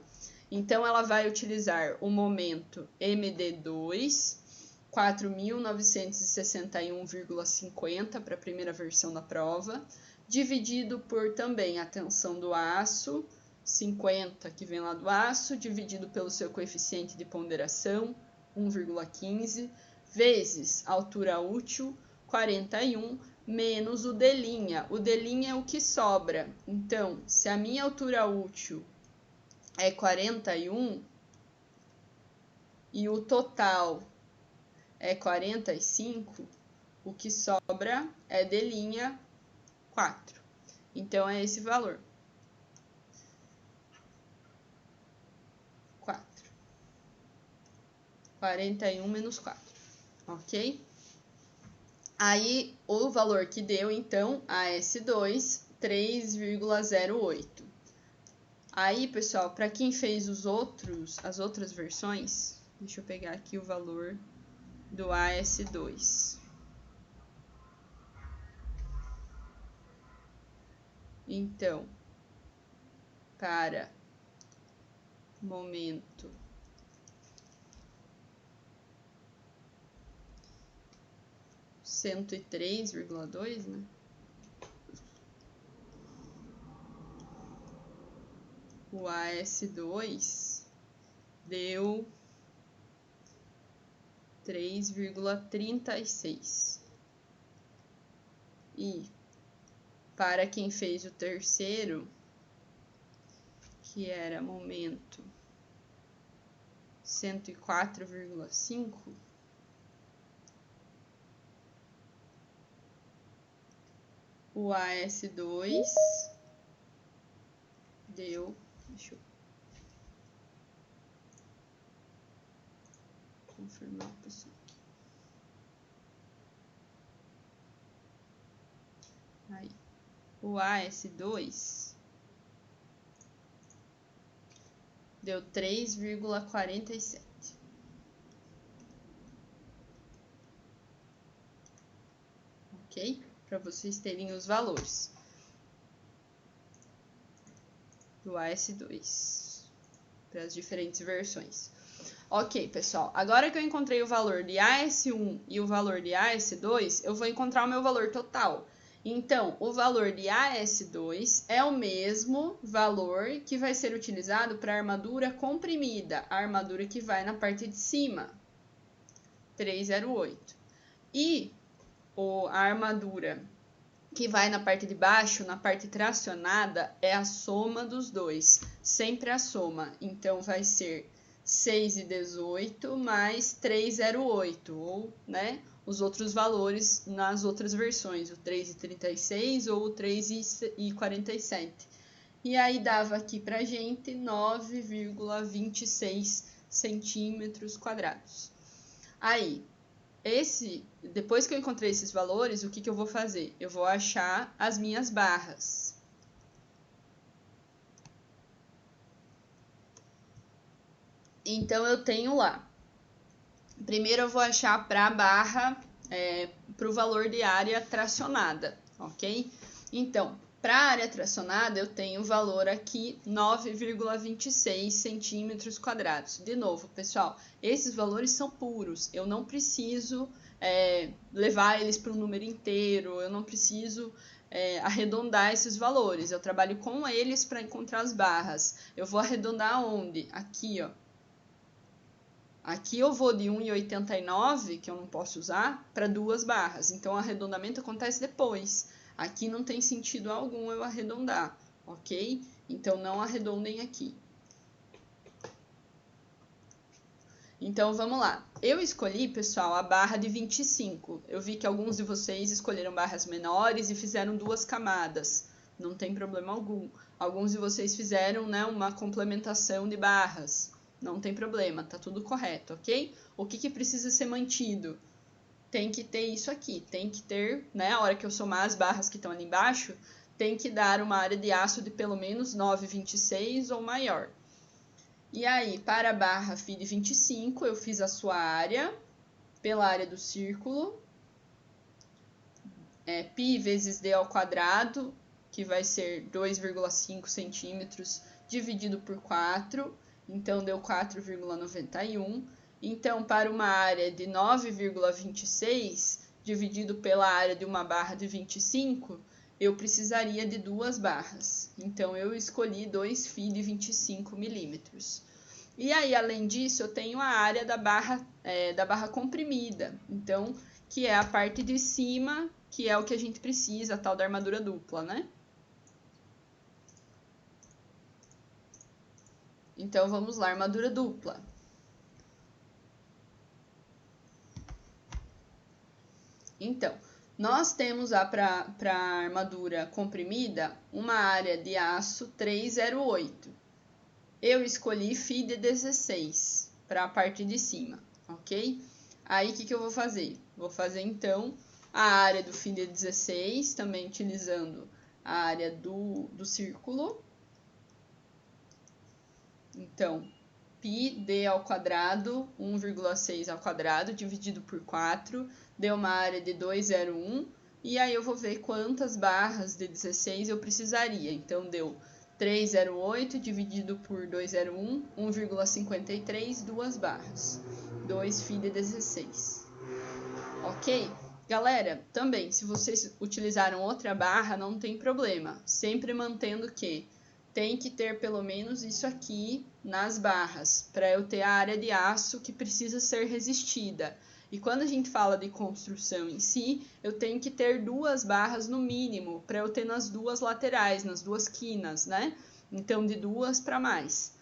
Então, ela vai utilizar o momento MD2, 4.961,50 para a primeira versão da prova, dividido por também a tensão do aço, 50 que vem lá do aço, dividido pelo seu coeficiente de ponderação, 1,15, vezes a altura útil, 41, menos o D'. O D' é o que sobra. Então, se a minha altura útil é 41 e o total é 45, o que sobra é D' 4. Então, é esse valor. 4. 41 menos 4. Ok? Aí, o valor que deu, então, AS2, 3,08. Aí, pessoal, para quem fez as outras versões, deixa eu pegar aqui o valor do AS2. Então, para momento 103,2, né? o AS2 deu 3,36. E para quem fez o terceiro, que era momento 104,5, o AS2 deu, deixa eu confirmar, pessoal. Aí, o AS2 deu 3,47. Ok? Para vocês terem os valores do AS2 para as diferentes versões. Ok, pessoal, agora que eu encontrei o valor de AS1 e o valor de AS2, eu vou encontrar o meu valor total. Então, o valor de AS2 é o mesmo valor que vai ser utilizado para a armadura comprimida, a armadura que vai na parte de cima, 308. E a armadura que vai na parte de baixo, na parte tracionada, é a soma dos dois, sempre a soma. Então, vai ser 6,18 mais 308, ou, né, os outros valores nas outras versões, o 3,36 ou o 3,47. E aí dava aqui pra gente 9,26 centímetros quadrados. Aí, depois que eu encontrei esses valores, o que eu vou fazer? Eu vou achar as minhas barras. Então, eu tenho lá. Primeiro, eu vou achar para a barra, para o valor de área tracionada, ok? Então, para a área tracionada, eu tenho o valor aqui 9,26 centímetros quadrados. De novo, pessoal, esses valores são puros. Eu não preciso levar eles para um número inteiro, eu não preciso arredondar esses valores. Eu trabalho com eles para encontrar as barras. Eu vou arredondar onde? Aqui, ó. Aqui eu vou de 1,89, que eu não posso usar, para 2 barras. Então, o arredondamento acontece depois. Aqui não tem sentido algum eu arredondar, ok? Então, não arredondem aqui. Então, vamos lá. Eu escolhi, pessoal, a barra de 25. Eu vi que alguns de vocês escolheram barras menores e fizeram 2 camadas. Não tem problema algum. Alguns de vocês fizeram, né, uma complementação de barras. Não tem problema, tá tudo correto, ok? O que precisa ser mantido? Tem que ter isso aqui, tem que ter, né, a hora que eu somar as barras que estão ali embaixo, tem que dar uma área de aço de pelo menos 9,26 ou maior. E aí, para a barra FI de 25, eu fiz a sua área pela área do círculo, π vezes d ao quadrado, que vai ser 2,5 centímetros dividido por 4, então deu 4,91. Então, para uma área de 9,26, dividido pela área de uma barra de 25, eu precisaria de 2 barras. Então, eu escolhi 2 φ de 25 milímetros. E aí, além disso, eu tenho a área da barra comprimida, então, que é a parte de cima, que é o que a gente precisa, a tal da armadura dupla, né? Então, vamos lá, armadura dupla. Então, nós temos para a armadura comprimida uma área de aço 308. Eu escolhi FI de 16 para a parte de cima, ok? Aí, o que eu vou fazer? Vou fazer, então, a área do FI de 16, também utilizando a área do círculo. Então, πd ao quadrado, 1,6 ao quadrado, dividido por 4, deu uma área de 201, e aí eu vou ver quantas barras de 16 eu precisaria. Então, deu 308 dividido por 201, 1,53, 2 barras. 2 φ de 16. Ok? Galera, também, se vocês utilizaram outra barra, não tem problema. Sempre mantendo que tem que ter pelo menos isso aqui nas barras, para eu ter a área de aço que precisa ser resistida. E quando a gente fala de construção em si, eu tenho que ter 2 barras no mínimo, para eu ter nas 2 laterais, nas 2 quinas, né? Então, de 2 para mais.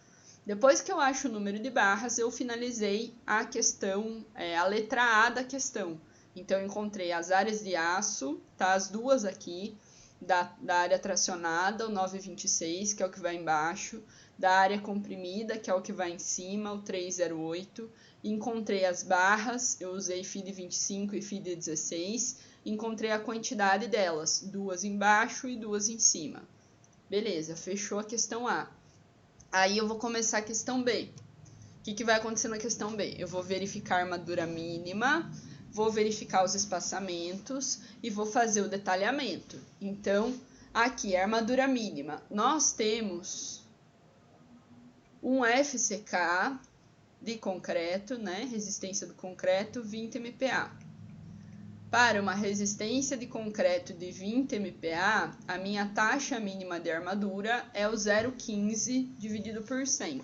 Depois que eu acho o número de barras, eu finalizei a questão, a letra A da questão. Então, eu encontrei as áreas de aço, tá? As 2 aqui, da área tracionada, o 926, que é o que vai embaixo, da área comprimida, que é o que vai em cima, o 308. Encontrei as barras, eu usei FID 25 e FID 16. Encontrei a quantidade delas, 2 embaixo e 2 em cima. Beleza, fechou a questão A. Aí eu vou começar a questão B. O que vai acontecer na questão B? Eu vou verificar a armadura mínima, vou verificar os espaçamentos e vou fazer o detalhamento. Então, aqui, a armadura mínima. Nós temos um FCK de concreto, né? Resistência do concreto, 20 MPa. Para uma resistência de concreto de 20 MPa, a minha taxa mínima de armadura é o 0,15 dividido por 100.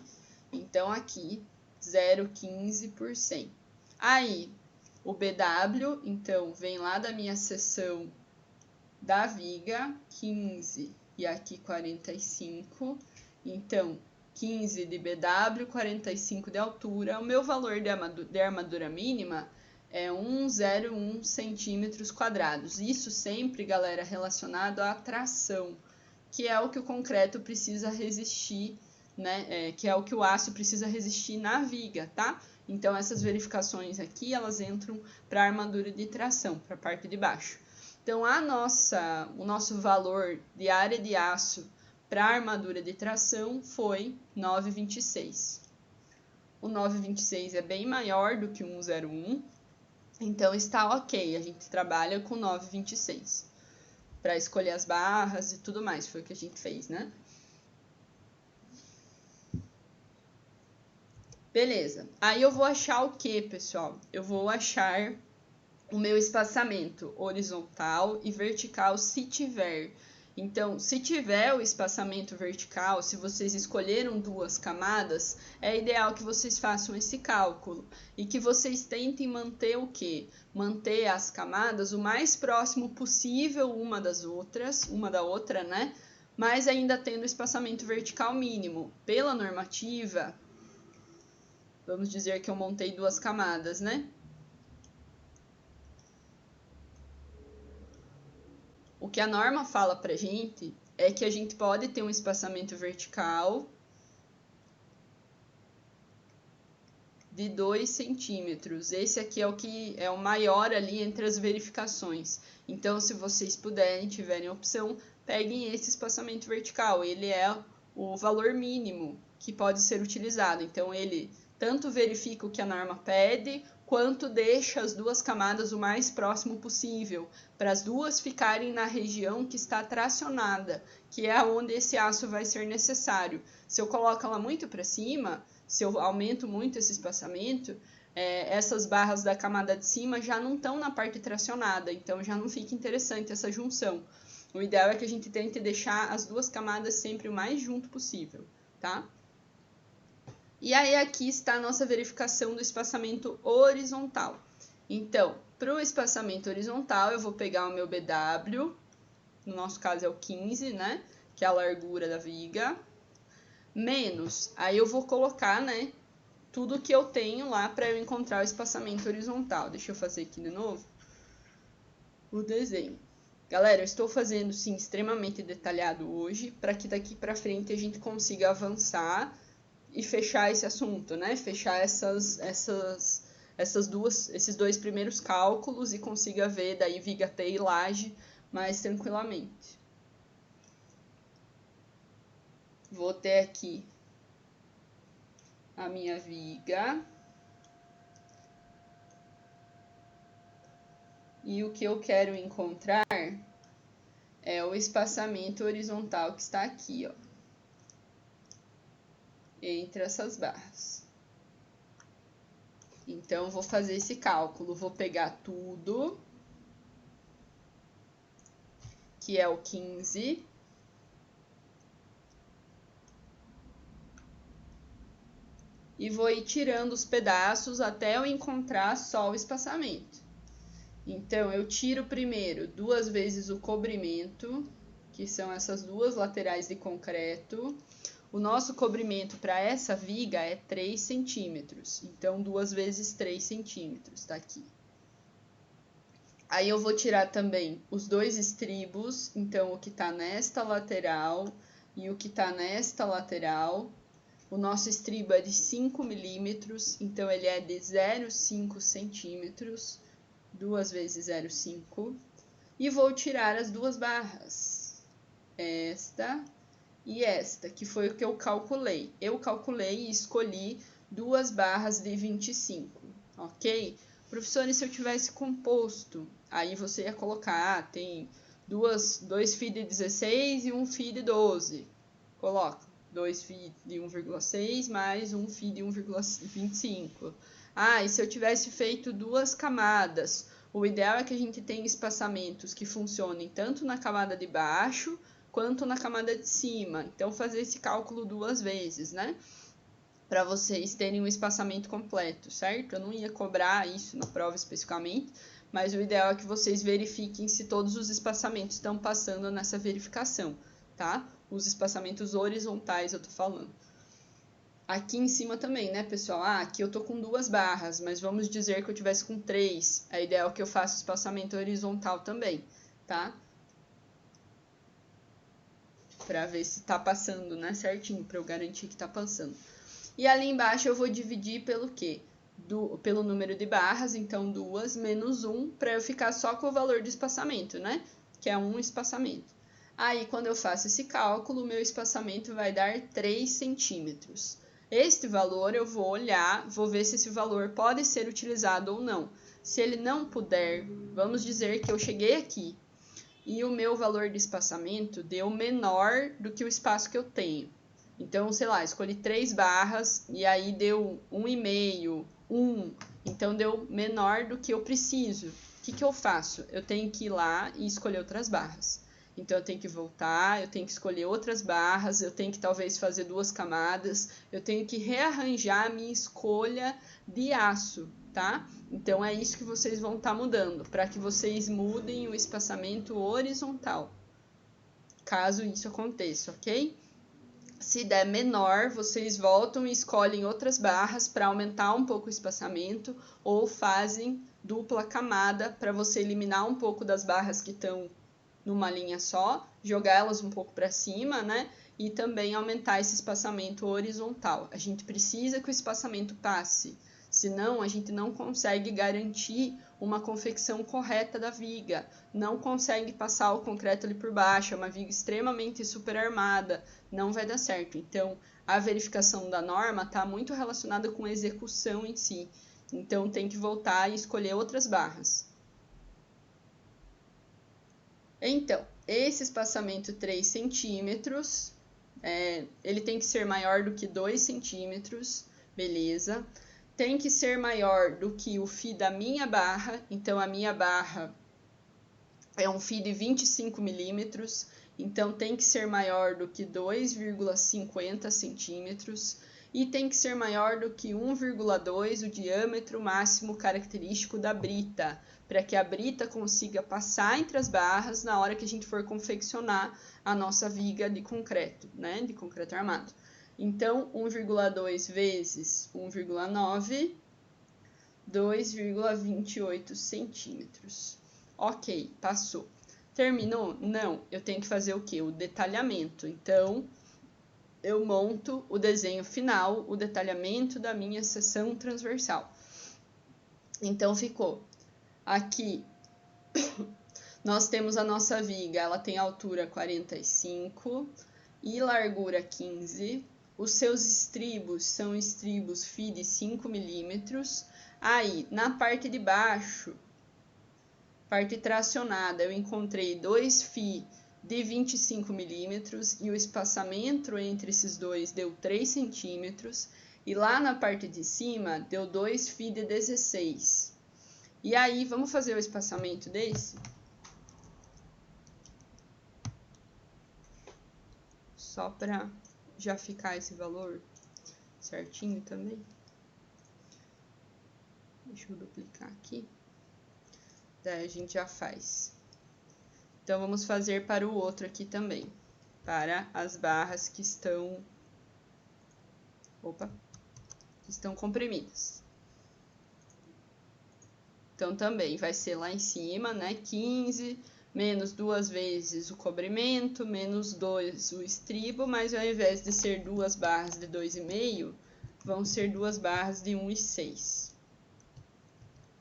Então, aqui, 0,15 por 100. Aí, o BW, então, vem lá da minha seção da viga, 15 e aqui 45. Então, 15 de BW, 45 de altura. O meu valor de armadura mínima é 1,01 centímetros quadrados. Isso sempre, galera, relacionado à tração, que é o que o concreto precisa resistir, né? Que é o que o aço precisa resistir na viga, tá? Então, essas verificações aqui, elas entram para a armadura de tração, para a parte de baixo. Então, o nosso valor de área de aço para a armadura de tração foi 9,26. O 9,26 é bem maior do que o 1,01, então está ok, a gente trabalha com 9,26 para escolher as barras e tudo mais, foi o que a gente fez, né? Beleza, aí eu vou achar o que, pessoal? Eu vou achar o meu espaçamento horizontal e vertical, se tiver. Então, se tiver o espaçamento vertical, se vocês escolheram 2 camadas, é ideal que vocês façam esse cálculo e que vocês tentem manter o quê? Manter as camadas o mais próximo possível uma da outra, né? Mas ainda tendo espaçamento vertical mínimo. Pela normativa, vamos dizer que eu montei 2 camadas, né? O que a norma fala pra gente é que a gente pode ter um espaçamento vertical de 2 centímetros. Esse aqui é o que é o maior ali entre as verificações. Então, se vocês puderem, tiverem opção, peguem esse espaçamento vertical. Ele é o valor mínimo que pode ser utilizado. Então, ele tanto verifica o que a norma pede, quanto deixa as 2 camadas o mais próximo possível, para as 2 ficarem na região que está tracionada, que é onde esse aço vai ser necessário. Se eu coloco ela muito para cima, se eu aumento muito esse espaçamento, essas barras da camada de cima já não estão na parte tracionada, então já não fica interessante essa junção. O ideal é que a gente tente deixar as 2 camadas sempre o mais junto possível, tá? E aí aqui está a nossa verificação do espaçamento horizontal. Então, para o espaçamento horizontal, eu vou pegar o meu BW, no nosso caso é o 15, né? Que é a largura da viga, menos, aí eu vou colocar, né, tudo que eu tenho lá para eu encontrar o espaçamento horizontal. Deixa eu fazer aqui de novo o desenho. Galera, eu estou fazendo, sim, extremamente detalhado hoje, para que daqui para frente a gente consiga avançar e fechar esse assunto, né? Fechar esses 2 primeiros cálculos e consiga ver daí viga T e laje mais tranquilamente. Vou ter aqui a minha viga. E o que eu quero encontrar é o espaçamento horizontal que está aqui, ó, entre essas barras. Então, vou fazer esse cálculo. Vou pegar tudo, que é o 15, e vou ir tirando os pedaços até eu encontrar só o espaçamento. Então, eu tiro primeiro 2 vezes o cobrimento, que são essas 2 laterais de concreto. O nosso cobrimento para essa viga é 3 centímetros, então 2 vezes 3 centímetros, tá aqui. Aí eu vou tirar também os 2 estribos, então o que tá nesta lateral e o que tá nesta lateral. O nosso estribo é de 5 milímetros, então ele é de 0,5 centímetros, 2 vezes 0,5. E vou tirar as 2 barras, esta e esta, que foi o que eu calculei. Eu calculei e escolhi 2 barras de 25, ok? Professor, e se eu tivesse composto? Aí você ia colocar, tem 2 FI de 16 e 1 FI de 12. Coloca 2 FI de 1,6 mais 1 FI de 1,25. Ah, e se eu tivesse feito 2 camadas? O ideal é que a gente tenha espaçamentos que funcionem tanto na camada de baixo quanto na camada de cima. Então, fazer esse cálculo 2 vezes, né? Para vocês terem um espaçamento completo, certo? Eu não ia cobrar isso na prova especificamente, mas o ideal é que vocês verifiquem se todos os espaçamentos estão passando nessa verificação, tá? Os espaçamentos horizontais eu tô falando. Aqui em cima também, né, pessoal? Ah, aqui eu tô com 2 barras, mas vamos dizer que eu tivesse com 3. É ideal que eu faça o espaçamento horizontal também, tá? Para ver se tá passando, né, certinho, para eu garantir que tá passando. E ali embaixo eu vou dividir pelo quê? Pelo número de barras, então 2 menos 1, para eu ficar só com o valor de espaçamento, né? Que é 1 espaçamento. Aí, quando eu faço esse cálculo, o meu espaçamento vai dar 3 centímetros. Este valor eu vou olhar, vou ver se esse valor pode ser utilizado ou não. Se ele não puder, vamos dizer que eu cheguei aqui e o meu valor de espaçamento deu menor do que o espaço que eu tenho. Então, sei lá, escolhi 3 barras e aí deu 1,5, 1. Então, deu menor do que eu preciso. O que eu faço? Eu tenho que ir lá e escolher outras barras. Então, eu tenho que voltar, eu tenho que escolher outras barras, eu tenho que talvez fazer 2 camadas, eu tenho que rearranjar a minha escolha de aço, tá? Então, é isso que vocês vão estar mudando, para que vocês mudem o espaçamento horizontal, caso isso aconteça, ok? Se der menor, vocês voltam e escolhem outras barras para aumentar um pouco o espaçamento ou fazem dupla camada para você eliminar um pouco das barras que estão numa linha só, jogar elas um pouco para cima, né? E também aumentar esse espaçamento horizontal. A gente precisa que o espaçamento passe, senão a gente não consegue garantir uma confecção correta da viga, não consegue passar o concreto ali por baixo, é uma viga extremamente super armada, não vai dar certo. Então, a verificação da norma está muito relacionada com a execução em si. Então, tem que voltar e escolher outras barras. Então, esse espaçamento 3 centímetros, ele tem que ser maior do que 2 centímetros, beleza? Tem que ser maior do que o FI da minha barra, então a minha barra é um FI de 25 milímetros, então tem que ser maior do que 2,50 centímetros e tem que ser maior do que 1,2 o diâmetro máximo característico da brita, para que a brita consiga passar entre as barras na hora que a gente for confeccionar a nossa viga de concreto, né, de concreto armado. Então, 1,2 vezes 1,9, 2,28 centímetros. Ok, passou. Terminou? Não, eu tenho que fazer o quê? O detalhamento. Então, eu monto o desenho final, o detalhamento da minha seção transversal. Então, ficou aqui, nós temos a nossa viga, ela tem altura 45 e largura 15. Os seus estribos são estribos FI de 5 milímetros. Aí, na parte de baixo, parte tracionada, eu encontrei 2 FI de 25 milímetros e o espaçamento entre esses dois deu 3 centímetros. E lá na parte de cima, deu 2 FI de 16. E aí, vamos fazer o espaçamento desse? Só para já ficar esse valor. certinho também. Deixa eu duplicar aqui. Daí a gente já faz. Então, vamos fazer para o outro aqui também. Para as barras que estão... que estão comprimidas. Então, também vai ser lá em cima, né? 15, menos 2 vezes o cobrimento, menos 2 o estribo, mas ao invés de ser 2 barras de 2,5, vão ser 2 barras de 1,6.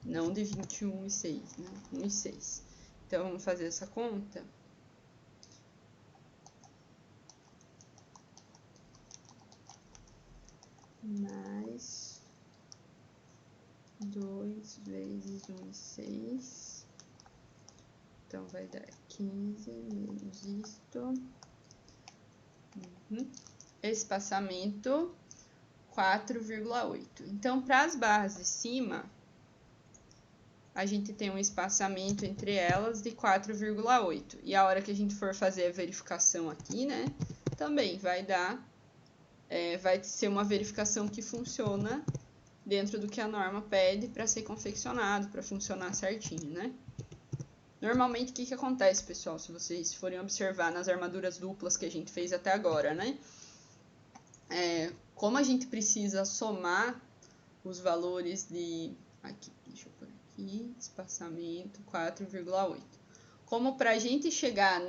Não de 21,6, né? 1,6. Então, vamos fazer essa conta. Mais 2 vezes 1,6. Então, vai dar 15 menos isto. Espaçamento 4,8. Então, para as barras de cima, a gente tem um espaçamento entre elas de 4,8. E a hora que a gente for fazer a verificação aqui, né, também vai dar, vai ser uma verificação que funciona dentro do que a norma pede para ser confeccionado, para funcionar certinho, né? Normalmente, o que acontece, pessoal, se vocês forem observar nas armaduras duplas que a gente fez até agora, né? Como a gente precisa somar os valores de... Aqui, deixa eu pôr aqui, espaçamento 4,8. Como para a gente chegar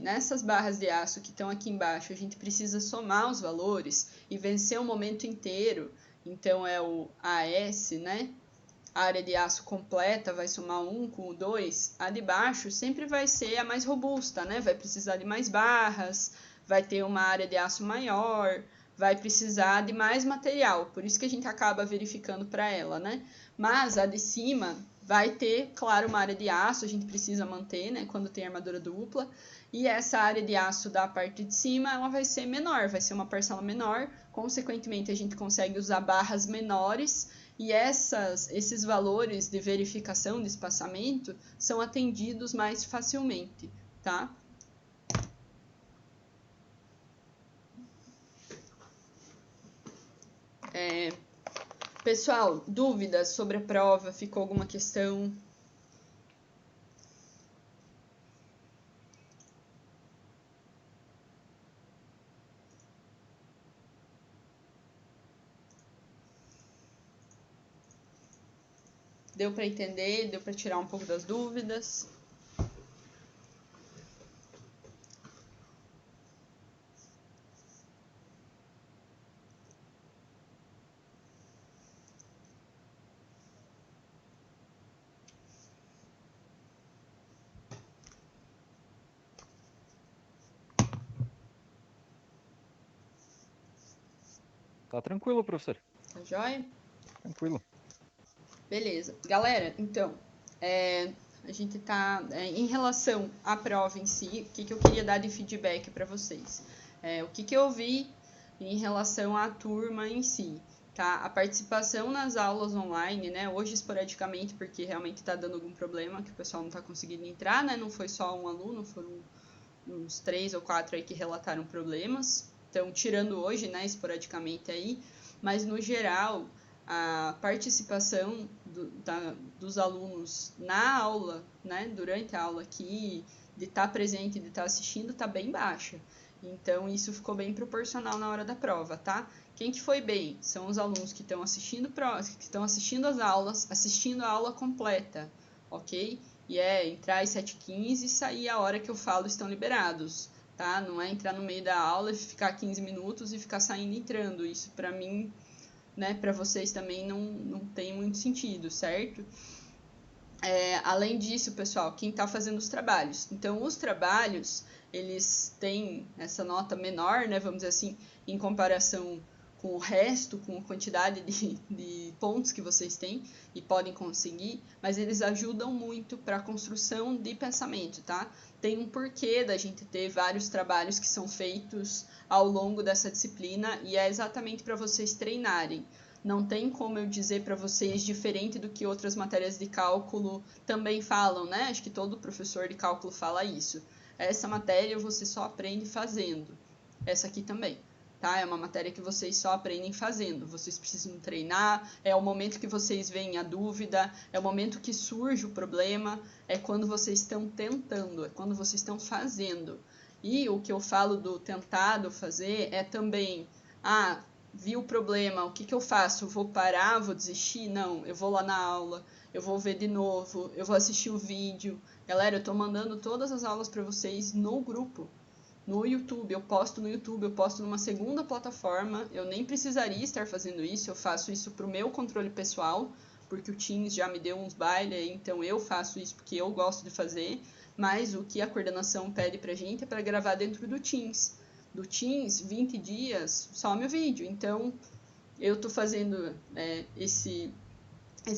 nessas barras de aço que estão aqui embaixo, a gente precisa somar os valores e vencer o momento inteiro, então é o AS, né? A área de aço completa vai somar 1 com o 2, a de baixo sempre vai ser a mais robusta, né? Vai precisar de mais barras, vai ter uma área de aço maior, vai precisar de mais material, por isso que a gente acaba verificando para ela, né? Mas a de cima vai ter, claro, uma área de aço, a gente precisa manter, né? Quando tem armadura dupla, e essa área de aço da parte de cima, ela vai ser menor, vai ser uma parcela menor, consequentemente a gente consegue usar barras menores, e esses valores de verificação de espaçamento são atendidos mais facilmente, tá? Pessoal, dúvidas sobre a prova? Ficou alguma questão? Deu para entender? Deu para tirar um pouco das dúvidas? Tá tranquilo, professor. Tá joia? Tranquilo. Beleza. Galera, então, a gente tá... em relação à prova em si, o que eu queria dar de feedback para vocês? O que eu vi em relação à turma em si, tá? A participação nas aulas online, né? Hoje, esporadicamente, porque realmente está dando algum problema, que o pessoal não está conseguindo entrar, né? Não foi só um aluno, foram uns 3 ou 4 aí que relataram problemas. Então, tirando hoje, né, esporadicamente aí, mas no geral, a participação dos alunos na aula, né, durante a aula aqui, de estar presente, de estar assistindo, está bem baixa. Então, isso ficou bem proporcional na hora da prova, tá? Quem que foi bem? São os alunos que estão assistindo as aulas, assistindo a aula completa, ok? E entrar às 7h15 e sair a hora que eu falo estão liberados, tá? Não é entrar no meio da aula e ficar 15 minutos e ficar saindo e entrando. Isso, para mim, né, para vocês também não tem muito sentido, certo? Além disso, pessoal, quem está fazendo os trabalhos. Então, os trabalhos, eles têm essa nota menor, né, vamos dizer assim, em comparação com o resto, com a quantidade de pontos que vocês têm e podem conseguir, mas eles ajudam muito para a construção de pensamento, tá? Tem um porquê da gente ter vários trabalhos que são feitos ao longo dessa disciplina e é exatamente para vocês treinarem. Não tem como eu dizer para vocês diferente do que outras matérias de cálculo também falam, né? Acho que todo professor de cálculo fala isso. Essa matéria você só aprende fazendo. Essa aqui também. tá? É uma matéria que vocês só aprendem fazendo. Vocês precisam treinar, é o momento que vocês veem a dúvida, é o momento que surge o problema, é quando vocês estão tentando, é quando vocês estão fazendo. E o que eu falo do tentado fazer é também, vi o problema, o que eu faço? Eu vou parar, vou desistir? Não, eu vou lá na aula, eu vou ver de novo, eu vou assistir o vídeo. Galera, eu tô mandando todas as aulas para vocês no grupo, no YouTube. Eu posto no YouTube, eu posto numa segunda plataforma. Eu nem precisaria estar fazendo isso, eu faço isso pro meu controle pessoal, porque o Teams já me deu uns bailes, então eu faço isso porque eu gosto de fazer. Mas o que a coordenação pede pra gente é para gravar dentro do Teams. Do Teams, 20 dias, some o vídeo. Então, eu tô fazendo esse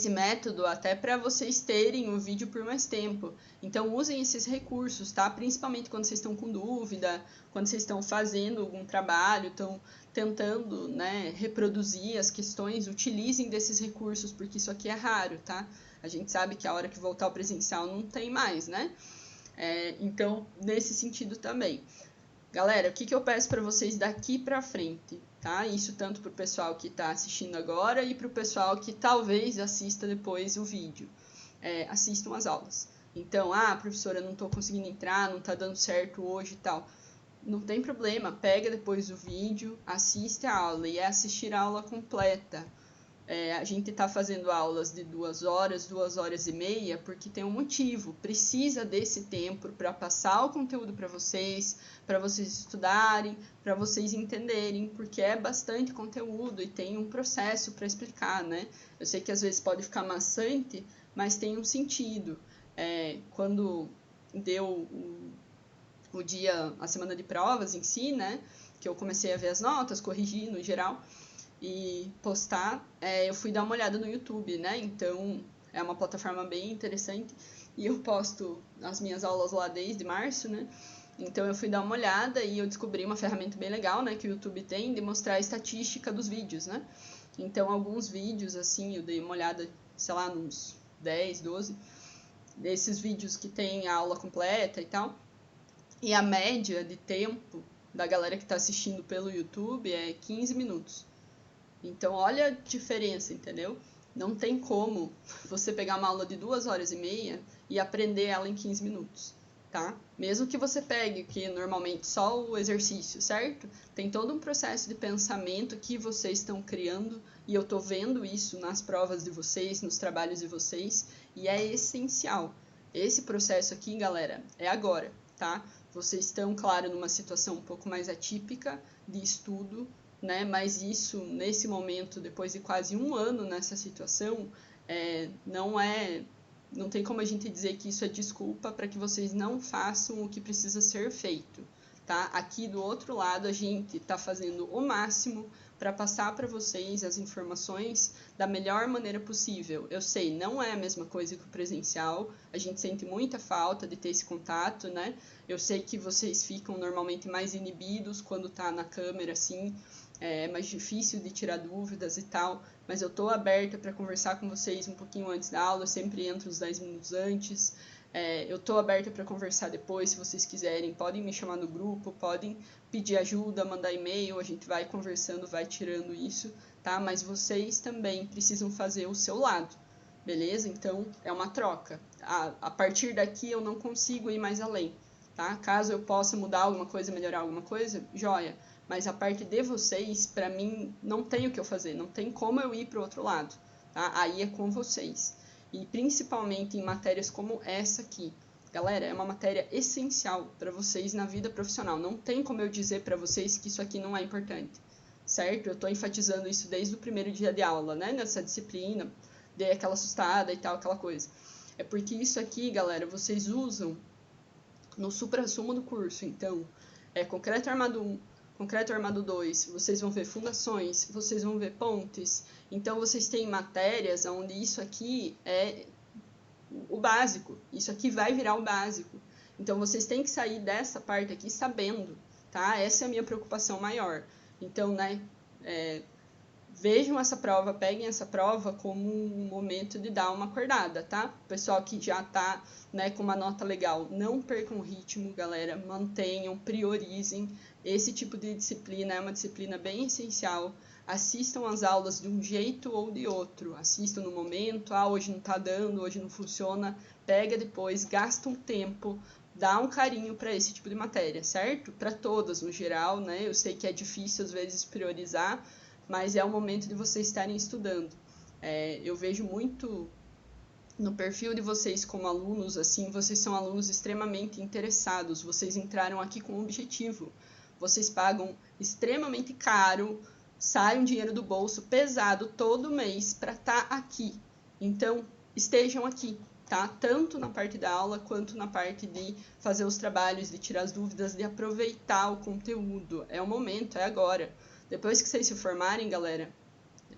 método até para vocês terem o vídeo por mais tempo. Então, usem esses recursos, tá? Principalmente quando vocês estão com dúvida, quando vocês estão fazendo algum trabalho, estão tentando, né, reproduzir as questões, utilizem desses recursos, porque isso aqui é raro, tá? A gente sabe que a hora que voltar ao presencial não tem mais, né? Então, nesse sentido também. Galera, o que eu peço para vocês daqui para frente, tá? Isso tanto para o pessoal que está assistindo agora e para o pessoal que talvez assista depois o vídeo. Assistam as aulas. Então, professora, não estou conseguindo entrar, não está dando certo hoje e tal. Não tem problema, pega depois o vídeo, assiste a aula, e é assistir a aula completa. A gente está fazendo aulas de 2 horas, 2 horas e meia, porque tem um motivo. Precisa desse tempo para passar o conteúdo para vocês estudarem, para vocês entenderem, porque é bastante conteúdo e tem um processo para explicar, né? Eu sei que às vezes pode ficar maçante, mas tem um sentido. Quando deu o dia, a semana de provas em si, né? Que eu comecei a ver as notas, corrigir no geral e postar, eu fui dar uma olhada no YouTube, né? Então, é uma plataforma bem interessante e eu posto as minhas aulas lá desde março, né? Então, eu fui dar uma olhada e eu descobri uma ferramenta bem legal, né? Que o YouTube tem de mostrar a estatística dos vídeos, né? Então, alguns vídeos, assim, eu dei uma olhada, sei lá, uns 10, 12, desses vídeos que tem a aula completa e tal. E a média de tempo da galera que está assistindo pelo YouTube é 15 minutos. Então, olha a diferença, entendeu? Não tem como você pegar uma aula de 2 horas e meia e aprender ela em 15 minutos, tá? Mesmo que você pegue, que normalmente só o exercício, certo? Tem todo um processo de pensamento que vocês estão criando e eu tô vendo isso nas provas de vocês, nos trabalhos de vocês, e é essencial. Esse processo aqui, galera, é agora, tá? Vocês estão, claro, numa situação um pouco mais atípica de estudo, né? Mas isso, nesse momento, depois de quase 1 ano nessa situação, não tem como a gente dizer que isso é desculpa para que vocês não façam o que precisa ser feito, tá? Aqui do outro lado, a gente está fazendo o máximo para passar para vocês as informações da melhor maneira possível. Eu sei, não é a mesma coisa que o presencial, a gente sente muita falta de ter esse contato, né? Eu sei que vocês ficam normalmente mais inibidos quando tá na câmera, assim, é mais difícil de tirar dúvidas e tal, mas eu tô aberta para conversar com vocês um pouquinho antes da aula, eu sempre entro uns 10 minutos antes, eu tô aberta para conversar depois, se vocês quiserem, podem me chamar no grupo, podem pedir ajuda, mandar e-mail, a gente vai conversando, vai tirando isso, tá? Mas vocês também precisam fazer o seu lado, beleza? Então, é uma troca. A partir daqui eu não consigo ir mais além, tá? Caso eu possa mudar alguma coisa, melhorar alguma coisa, joia. Mas a parte de vocês, para mim, não tem o que eu fazer, não tem como eu ir para o outro lado, tá? Aí é com vocês. E principalmente em matérias como essa aqui. Galera, é uma matéria essencial para vocês na vida profissional. Não tem como eu dizer para vocês que isso aqui não é importante, certo? Eu estou enfatizando isso desde o primeiro dia de aula, né? Nessa disciplina, dei aquela assustada e tal, aquela coisa. É porque isso aqui, galera, vocês usam no suprassumo do curso. Então, concreto armado 1, concreto armado 2, vocês vão ver fundações, vocês vão ver pontes. Então, vocês têm matérias onde isso aqui é o básico. Isso aqui vai virar o básico. Então, vocês têm que sair dessa parte aqui sabendo, tá? Essa é a minha preocupação maior. Então, né, vejam essa prova, peguem essa prova como um momento de dar uma acordada, tá? O pessoal que já tá, né, com uma nota legal, não percam o ritmo, galera, mantenham, priorizem, esse tipo de disciplina é uma disciplina bem essencial. Assistam as aulas de um jeito ou de outro. Assistam no momento, hoje não está dando, hoje não funciona. Pega depois, gasta um tempo, dá um carinho para esse tipo de matéria, certo? Para todas, no geral, né? Eu sei que é difícil, às vezes, priorizar, mas é o momento de vocês estarem estudando. Eu vejo muito no perfil de vocês como alunos, assim, vocês são alunos extremamente interessados, vocês entraram aqui com um objetivo, vocês pagam extremamente caro, sai um dinheiro do bolso pesado todo mês para estar aqui. Então, estejam aqui, tá? Tanto na parte da aula, quanto na parte de fazer os trabalhos, de tirar as dúvidas, de aproveitar o conteúdo. É o momento, é agora. Depois que vocês se formarem, galera,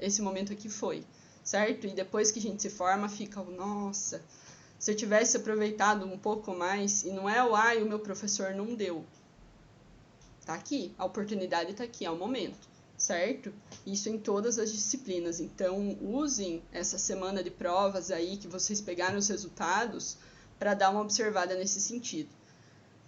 esse momento aqui foi, certo? E depois que a gente se forma, fica, nossa, se eu tivesse aproveitado um pouco mais, e não é o meu professor não deu. Tá aqui, a oportunidade tá aqui, é o momento, certo? Isso em todas as disciplinas. Então, usem essa semana de provas aí, que vocês pegaram os resultados, para dar uma observada nesse sentido.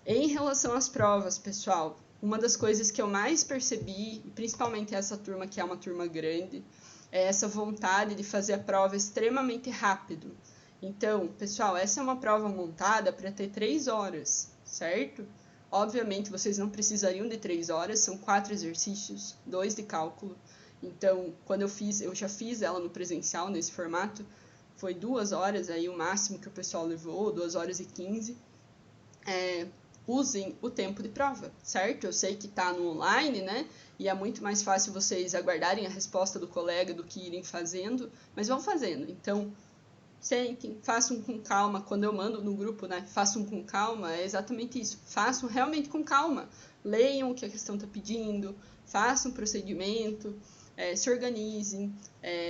Em relação às provas, pessoal, uma das coisas que eu mais percebi, principalmente essa turma, que é uma turma grande, é essa vontade de fazer a prova extremamente rápido. Então, pessoal, essa é uma prova montada para ter 3 horas, certo? Obviamente, vocês não precisariam de 3 horas, são 4 exercícios, 2 de cálculo. Então, quando eu já fiz ela no presencial, nesse formato, foi 2 horas, aí o máximo que o pessoal levou, 2 horas e 15. Usem o tempo de prova, certo? Eu sei que está no online, né? E é muito mais fácil vocês aguardarem a resposta do colega do que irem fazendo, mas vão fazendo. Então, sentem, façam com calma. Quando eu mando no grupo, né? Façam com calma, é exatamente isso. Façam realmente com calma. Leiam o que a questão está pedindo, façam o procedimento, se organizem,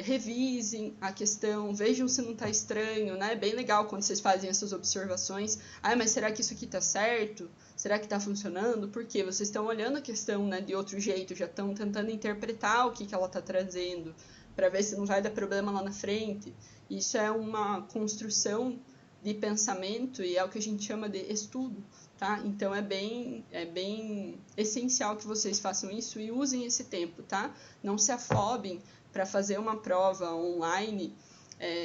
revisem a questão, vejam se não está estranho, né? É bem legal quando vocês fazem essas observações. Mas será que isso aqui está certo? Será que está funcionando? Porque vocês estão olhando a questão, né, de outro jeito, já estão tentando interpretar o que ela está trazendo, para ver se não vai dar problema lá na frente. Isso é uma construção de pensamento e é o que a gente chama de estudo, tá? Então é bem essencial que vocês façam isso e usem esse tempo, tá? Não se afobem para fazer uma prova online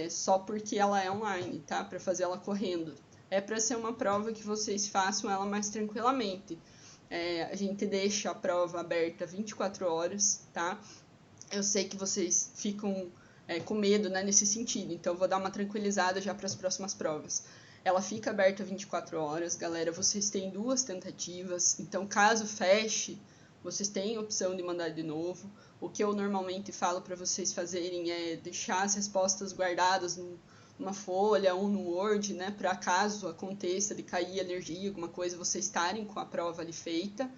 só porque ela é online, tá? Para fazer ela correndo. É para ser uma prova que vocês façam ela mais tranquilamente. A gente deixa a prova aberta 24 horas, tá? Eu sei que vocês ficam com medo, né, nesse sentido, então eu vou dar uma tranquilizada já para as próximas provas. Ela fica aberta 24 horas, galera, vocês têm 2 tentativas, então caso feche, vocês têm a opção de mandar de novo. O que eu normalmente falo para vocês fazerem é deixar as respostas guardadas numa folha ou no Word, né, para caso aconteça de cair alergia, alguma coisa, vocês estarem com a prova ali feita.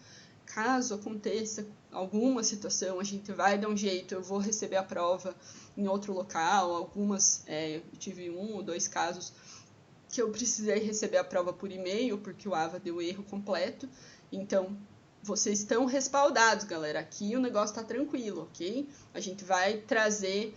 Caso aconteça alguma situação, a gente vai dar um jeito, eu vou receber a prova em outro local. Algumas, eu tive 1 ou 2 casos que eu precisei receber a prova por e-mail, porque o AVA deu erro completo. Então, vocês estão respaldados, galera. Aqui o negócio está tranquilo, ok? A gente vai trazer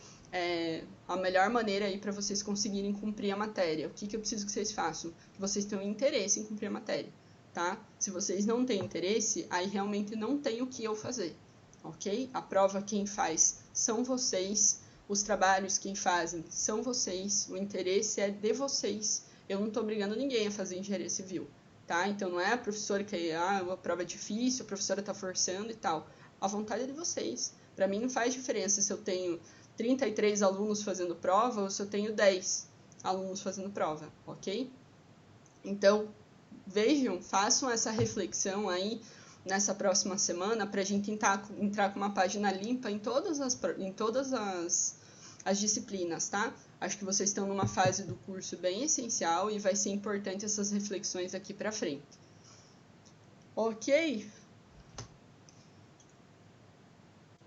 a melhor maneira aí para vocês conseguirem cumprir a matéria. O que eu preciso que vocês façam? Que vocês tenham interesse em cumprir a matéria, tá? Se vocês não têm interesse, aí realmente não tem o que eu fazer, ok? A prova quem faz são vocês, os trabalhos quem fazem são vocês, o interesse é de vocês. Eu não estou obrigando ninguém a fazer engenharia civil, tá? Então não é a professora que a prova é difícil, a professora está forçando e tal. A vontade é de vocês. Para mim não faz diferença se eu tenho 33 alunos fazendo prova ou se eu tenho 10 alunos fazendo prova, ok? Então, vejam, façam essa reflexão aí nessa próxima semana para a gente entrar com uma página limpa em todas as disciplinas, tá? Acho que vocês estão numa fase do curso bem essencial e vai ser importante essas reflexões aqui para frente. Ok?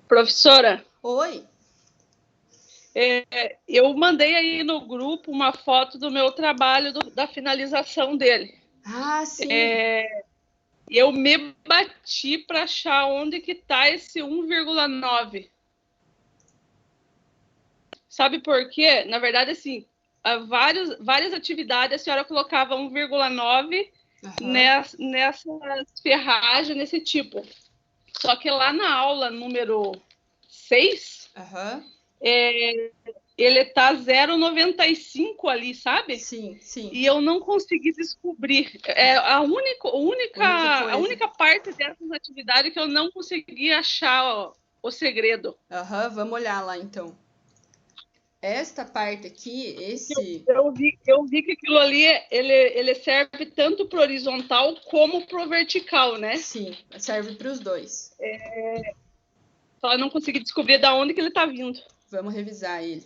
Professora? Oi? Eu mandei aí no grupo uma foto do meu trabalho, da finalização dele. Ah, sim. Eu me bati para achar onde que está esse 1,9. Sabe por quê? Na verdade, assim, várias atividades a senhora colocava 1,9 nessa ferragem, nesse tipo. Só que lá na aula número 6, Aham. ele tá 0,95 ali, sabe? Sim, sim. E eu não consegui descobrir. É a única parte dessas atividades que eu não consegui achar o segredo. Aham, vamos olhar lá então. Esta parte aqui, esse. Eu vi que aquilo ali ele serve tanto pro horizontal como pro vertical, né? Sim, serve para os dois. Só eu não consegui descobrir de onde que ele tá vindo. Vamos revisar ele.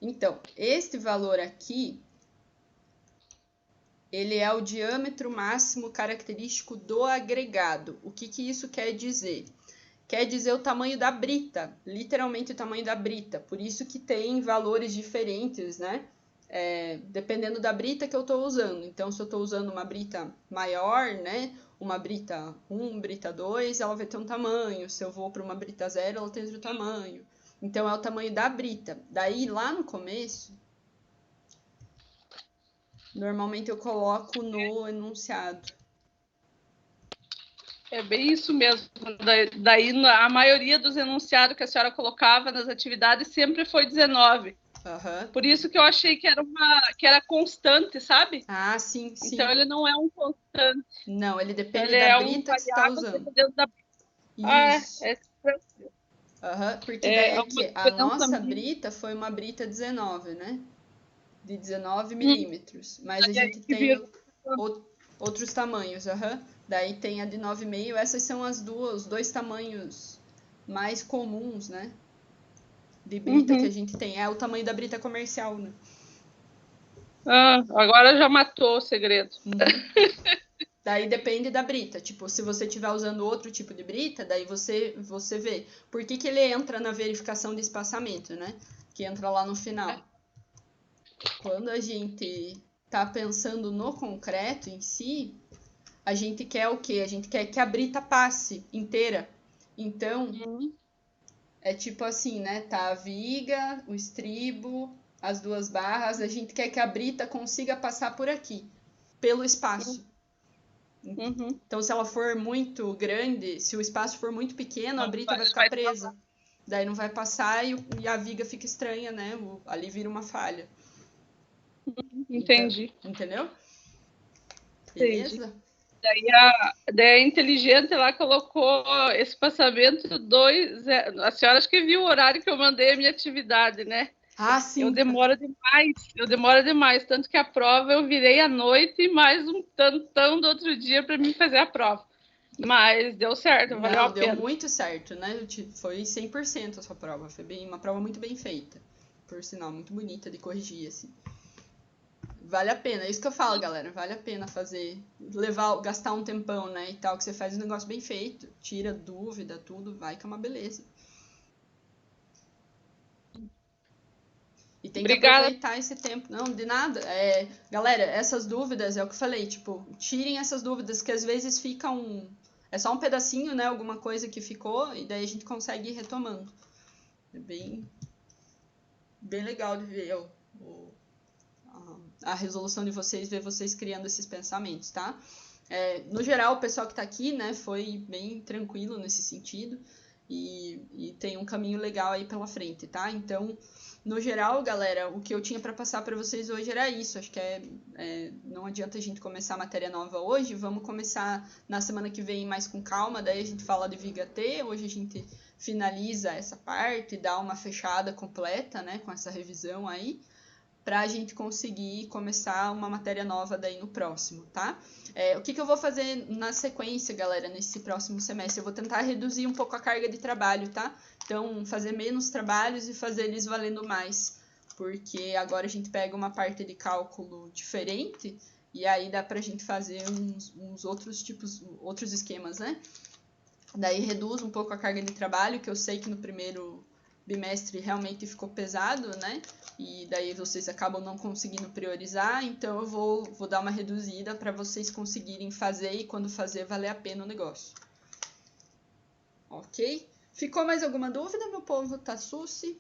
Então, este valor aqui, ele é o diâmetro máximo característico do agregado. O que isso quer dizer? Quer dizer o tamanho da brita, literalmente o tamanho da brita. Por isso que tem valores diferentes, né? Dependendo da brita que eu estou usando. Então, se eu estou usando uma brita maior, né? Uma brita 1, brita 2, ela vai ter um tamanho. Se eu vou para uma brita 0, ela tem outro tamanho. Então, é o tamanho da brita. Daí, lá no começo, normalmente eu coloco no enunciado. É bem isso mesmo. Daí a maioria dos enunciados que a senhora colocava nas atividades sempre foi 19. Uhum. Por isso que eu achei que era constante, sabe? Ah, sim, sim. Então ele não é um constante. Não, ele depende Ele da é brita que você está usando. Isso. Porque daí é que a nossa brita foi uma brita 19, né? De 19 milímetros. Mas a gente tem outros tamanhos. Daí tem a de 9,5. Essas são os dois tamanhos mais comuns, né? De brita que a gente tem. É o tamanho da brita comercial, né? Agora já matou o segredo. Daí depende da brita. Tipo, se você estiver usando outro tipo de brita, daí você vê. Por que ele entra na verificação de espaçamento, né? Que entra lá no final. Quando a gente tá pensando no concreto em si, a gente quer o quê? A gente quer que a brita passe inteira. Então, é tipo assim, né? Tá a viga, o estribo, as duas barras. A gente quer que a brita consiga passar por aqui, pelo espaço. Então, se ela for muito grande, se o espaço for muito pequeno, a brita vai ficar presa. Daí não vai passar e a viga fica estranha, né? Ali vira uma falha. Entendi. Então, entendeu? Beleza? Daí a inteligente lá colocou esse passamento 2. A senhora acho que viu o horário que eu mandei a minha atividade, né? Ah, sim. Eu demoro demais. Tanto que a prova eu virei à noite e mais um tantão do outro dia para mim fazer a prova. Mas deu certo, valeu a pena. Deu muito certo, né? Foi 100% a sua prova. Foi uma prova muito bem feita. Por sinal, muito bonita de corrigir, assim. Vale a pena, é isso que eu falo, galera. Vale a pena fazer, gastar um tempão, né? E tal, que você faz um negócio bem feito, tira dúvida, tudo, vai que é uma beleza. E tem que aproveitar esse tempo. Não, de nada. Galera, essas dúvidas, é o que eu falei, tipo, tirem essas dúvidas, que às vezes fica é só um pedacinho, né? Alguma coisa que ficou, e daí a gente consegue ir retomando. É bem legal de ver a resolução de vocês, ver vocês criando esses pensamentos, tá? No geral, o pessoal que tá aqui, né, foi bem tranquilo nesse sentido e tem um caminho legal aí pela frente, tá? Então, no geral, galera, o que eu tinha para passar para vocês hoje era isso. Acho que não adianta a gente começar a matéria nova hoje, vamos começar na semana que vem mais com calma, daí a gente fala de Viga T, hoje a gente finaliza essa parte, dá uma fechada completa, né, com essa revisão aí, para a gente conseguir começar uma matéria nova daí no próximo, tá? O que eu vou fazer na sequência, galera, nesse próximo semestre? Eu vou tentar reduzir um pouco a carga de trabalho, tá? Então, fazer menos trabalhos e fazer eles valendo mais, porque agora a gente pega uma parte de cálculo diferente e aí dá pra gente fazer uns outros esquemas, né? Daí reduz um pouco a carga de trabalho, que eu sei que no primeiro bimestre realmente ficou pesado, né? E daí vocês acabam não conseguindo priorizar, então eu vou dar uma reduzida para vocês conseguirem fazer e quando fazer valer a pena o negócio. Ok? Ficou mais alguma dúvida, meu povo? Tá suci?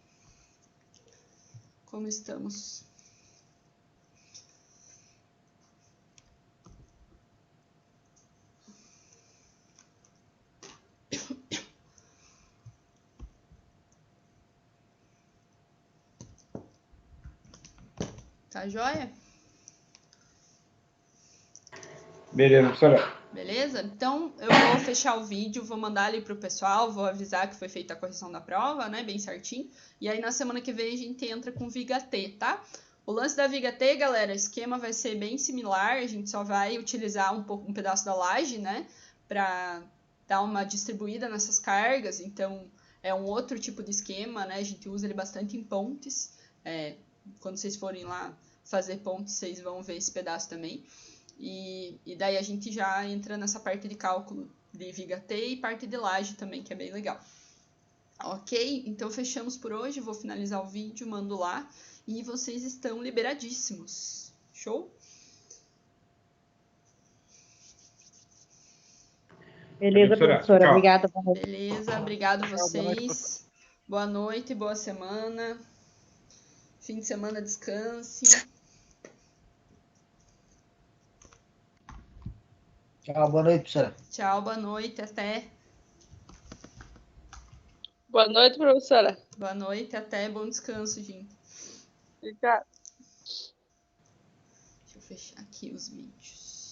Como estamos? Tá joia? Beleza, professora. Beleza? Então, eu vou fechar o vídeo, vou mandar ali pro pessoal, vou avisar que foi feita a correção da prova, né? Bem certinho. E aí, na semana que vem, a gente entra com Viga T, tá? O lance da Viga T, galera, o esquema vai ser bem similar, a gente só vai utilizar um pedaço da laje, né? Pra dar uma distribuída nessas cargas, então é um outro tipo de esquema, né? A gente usa ele bastante em pontes. Quando vocês forem lá fazer pontes, vocês vão ver esse pedaço também. E daí a gente já entra nessa parte de cálculo de Viga T e parte de laje também, que é bem legal. Ok? Então fechamos por hoje, vou finalizar o vídeo, mando lá e vocês estão liberadíssimos. Show? Beleza, professora. Obrigada. Beleza, obrigado a vocês. Boa noite, boa semana. Fim de semana, descanse. Tchau, boa noite, professora. Tchau, boa noite, até. Boa noite, professora. Boa noite, até. Bom descanso, gente. Obrigada. Deixa eu fechar aqui os vídeos.